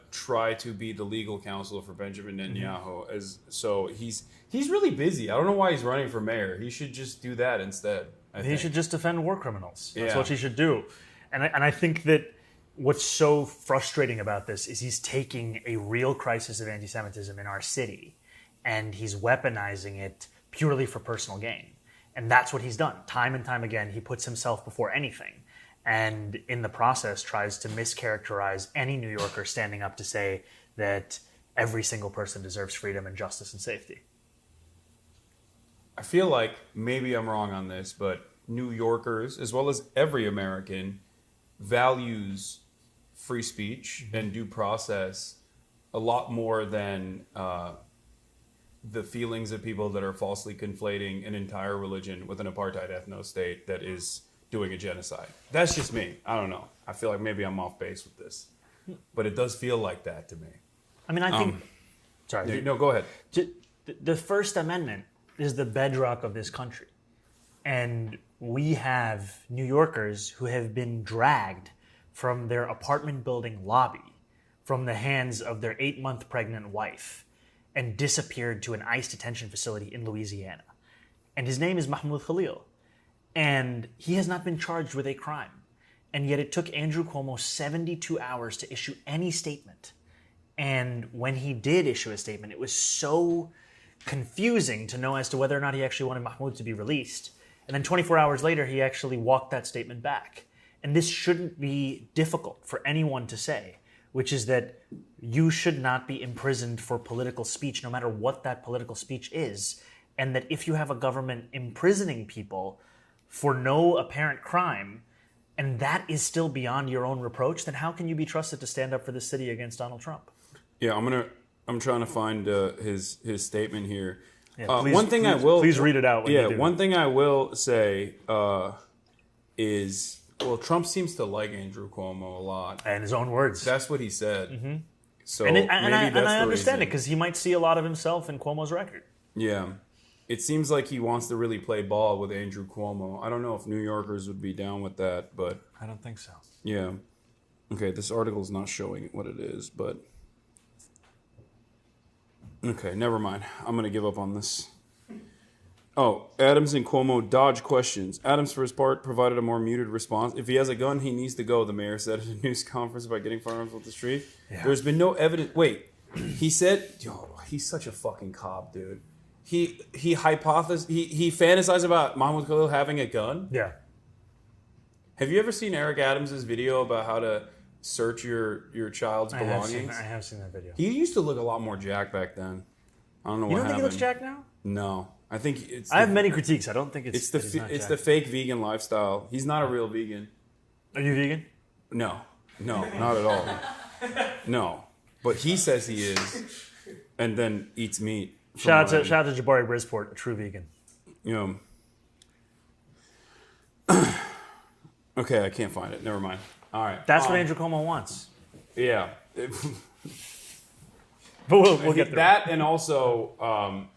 try to be the legal counsel for Benjamin Netanyahu. So he's really busy. I don't know why he's running for mayor. He should just do that instead. He should just defend war criminals. That's Yeah. what he should do. And I think that what's so frustrating about this is he's taking a real crisis of anti-Semitism in our city and he's weaponizing it purely for personal gain. And that's what he's done. Time and time again, he puts himself before anything. And in the process tries to mischaracterize any New Yorker standing up to say that every single person deserves freedom and justice and safety. I feel like maybe I'm wrong on this, but New Yorkers, as well as every American, values free speech and due process a lot more than the feelings of people that are falsely conflating an entire religion with an apartheid ethno-state that is doing a genocide. That's just me. I don't know. I feel like maybe I'm off base with this. But it does feel like that to me. I mean, I think... sorry. No, go ahead. The First Amendment is the bedrock of this country. And we have New Yorkers who have been dragged from their apartment building lobby from the hands of their 8-month pregnant wife and disappeared to an ICE detention facility in Louisiana. And his name is Mahmoud Khalil. And he has not been charged with a crime. And yet it took Andrew Cuomo 72 hours to issue any statement. And when he did issue a statement, it was so confusing to know as to whether or not he actually wanted Mahmoud to be released. And then 24 hours later, he actually walked that statement back. And this shouldn't be difficult for anyone to say, which is that you should not be imprisoned for political speech, no matter what that political speech is. And that if you have a government imprisoning people for no apparent crime, and that is still beyond your own reproach, then how can you be trusted to stand up for the city against Donald Trump? Yeah, I'm trying to find his statement here. Yeah, please read it out. One thing I will say is, well, Trump seems to like Andrew Cuomo a lot. In his own words. That's what he said. Mm-hmm. So and maybe I understand it because he might see a lot of himself in Cuomo's record. Yeah. It seems like he wants to really play ball with Andrew Cuomo. I don't know if New Yorkers would be down with that, but... I don't think so. Yeah. Okay, this article is not showing what it is, but... Okay, never mind. I'm going to give up on this. Oh, Adams and Cuomo dodge questions. Adams, for his part, provided a more muted response. If he has a gun, he needs to go, the mayor said at a news conference about getting firearms off the street. Yeah. There's been no evidence... Wait. He said... Yo, he's such a fucking cop, dude. He fantasized about Mahmoud Khalil having a gun. Yeah. Have you ever seen Eric Adams' video about how to search your child's belongings? I have seen that video. He used to look a lot more jacked back then. I don't know what happened. You don't think he looks jacked now? No. I think it's... I have many critiques. I don't think it's the fake vegan lifestyle. He's not a real vegan. Are you vegan? No, not at all. No. But he says he is and then eats meat. Shout out to Jabari Brisport, a true vegan. You know. Okay, I can't find it. Never mind. All right. That's what Andrew Cuomo wants. Yeah. But we'll get there. That and also,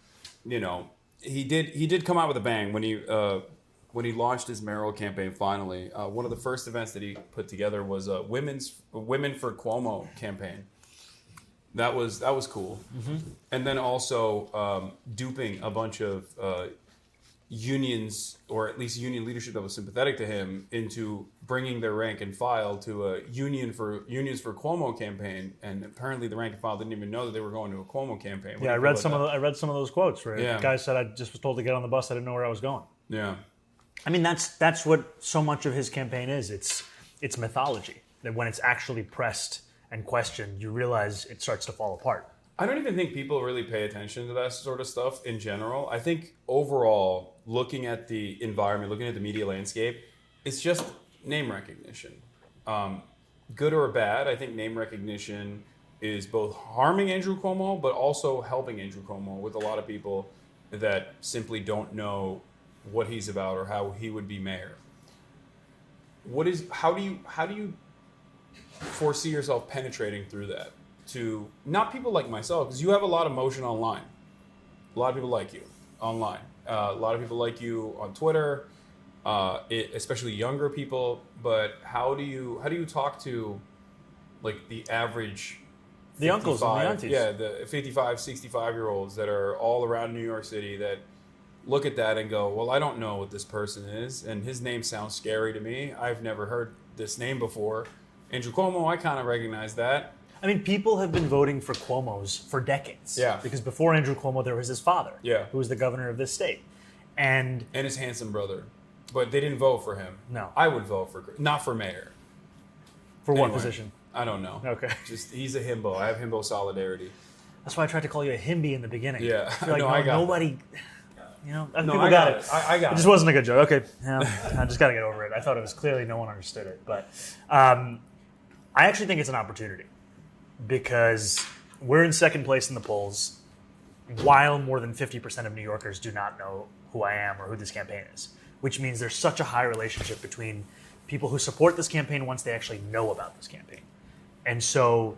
you know, he did come out with a bang when he launched his mayoral campaign. Finally, one of the first events that he put together was a Women for Cuomo campaign. That was cool. Mm-hmm. And then also duping a bunch of unions, or at least union leadership that was sympathetic to him, into bringing their rank and file to a Unions for Cuomo campaign. And apparently the rank and file didn't even know that they were going to a Cuomo campaign. Yeah, I read some of those quotes where the guy said, "I just was told to get on the bus. I didn't know where I was going." Yeah. I mean, that's what so much of his campaign is. It's mythology. That when it's actually pressed and questioned, you realize it starts to fall apart. I don't even think people really pay attention to that sort of stuff in general. I think overall, looking at the environment, looking at the media landscape, it's just name recognition. Good or bad, I think name recognition is both harming Andrew Cuomo, but also helping Andrew Cuomo with a lot of people that simply don't know what he's about or how he would be mayor. How do you foresee yourself penetrating through that to not people like myself, because you have a lot of motion online. A lot of people like you online. A lot of people like you on Twitter. especially younger people. But how do you talk to like the average, The uncles and the aunties. yeah, the 55, 65-year-olds that are all around New York City that look at that and go, well, I don't know what this person is, and his name sounds scary to me. I've never heard this name before. Andrew Cuomo, I kind of recognize that. I mean, people have been voting for Cuomo's for decades. Yeah. Because before Andrew Cuomo, there was his father, Yeah. who was the governor of this state. And And his handsome brother. But they didn't vote for him. No. I would vote for, not for mayor. for what Anyway, position? I don't know. Okay. Just, he's a himbo. I have himbo solidarity. That's why I tried to call you a himby in the beginning. Yeah. I feel like No, I got nobody, No, people I got got it. it. I got It it. just wasn't a good joke. Okay, yeah, I just got to get over it. I thought it was clearly no one understood it. But I actually think it's an opportunity because we're in second place in the polls while more than 50% of New Yorkers do not know who I am or who this campaign is, which means there's such a high relationship between people who support this campaign once they actually know about this campaign. And so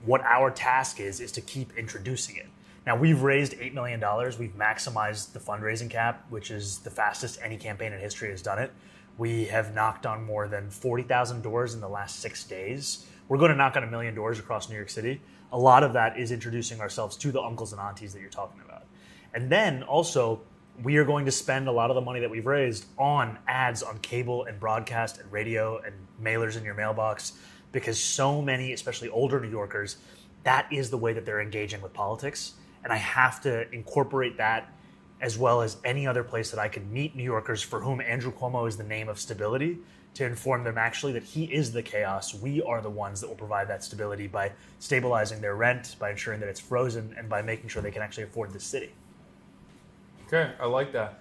what our task is to keep introducing it. Now, we've raised $8 million. We've maximized the fundraising cap, which is the fastest any campaign in history has done it. We have knocked on more than 40,000 doors in the last 6 days. We're going to knock on 1 million doors across New York City. A lot of that is introducing ourselves to the uncles and aunties that you're talking about. And then also, we are going to spend a lot of the money that we've raised on ads on cable and broadcast and radio and mailers in your mailbox, because so many, especially older New Yorkers, that is the way that they're engaging with politics. And I have to incorporate that as well as any other place that I can meet New Yorkers for whom Andrew Cuomo is the name of stability, to inform them actually that he is the chaos. We are the ones that will provide that stability by stabilizing their rent, by ensuring that it's frozen, and by making sure they can actually afford this city. Okay, I like that.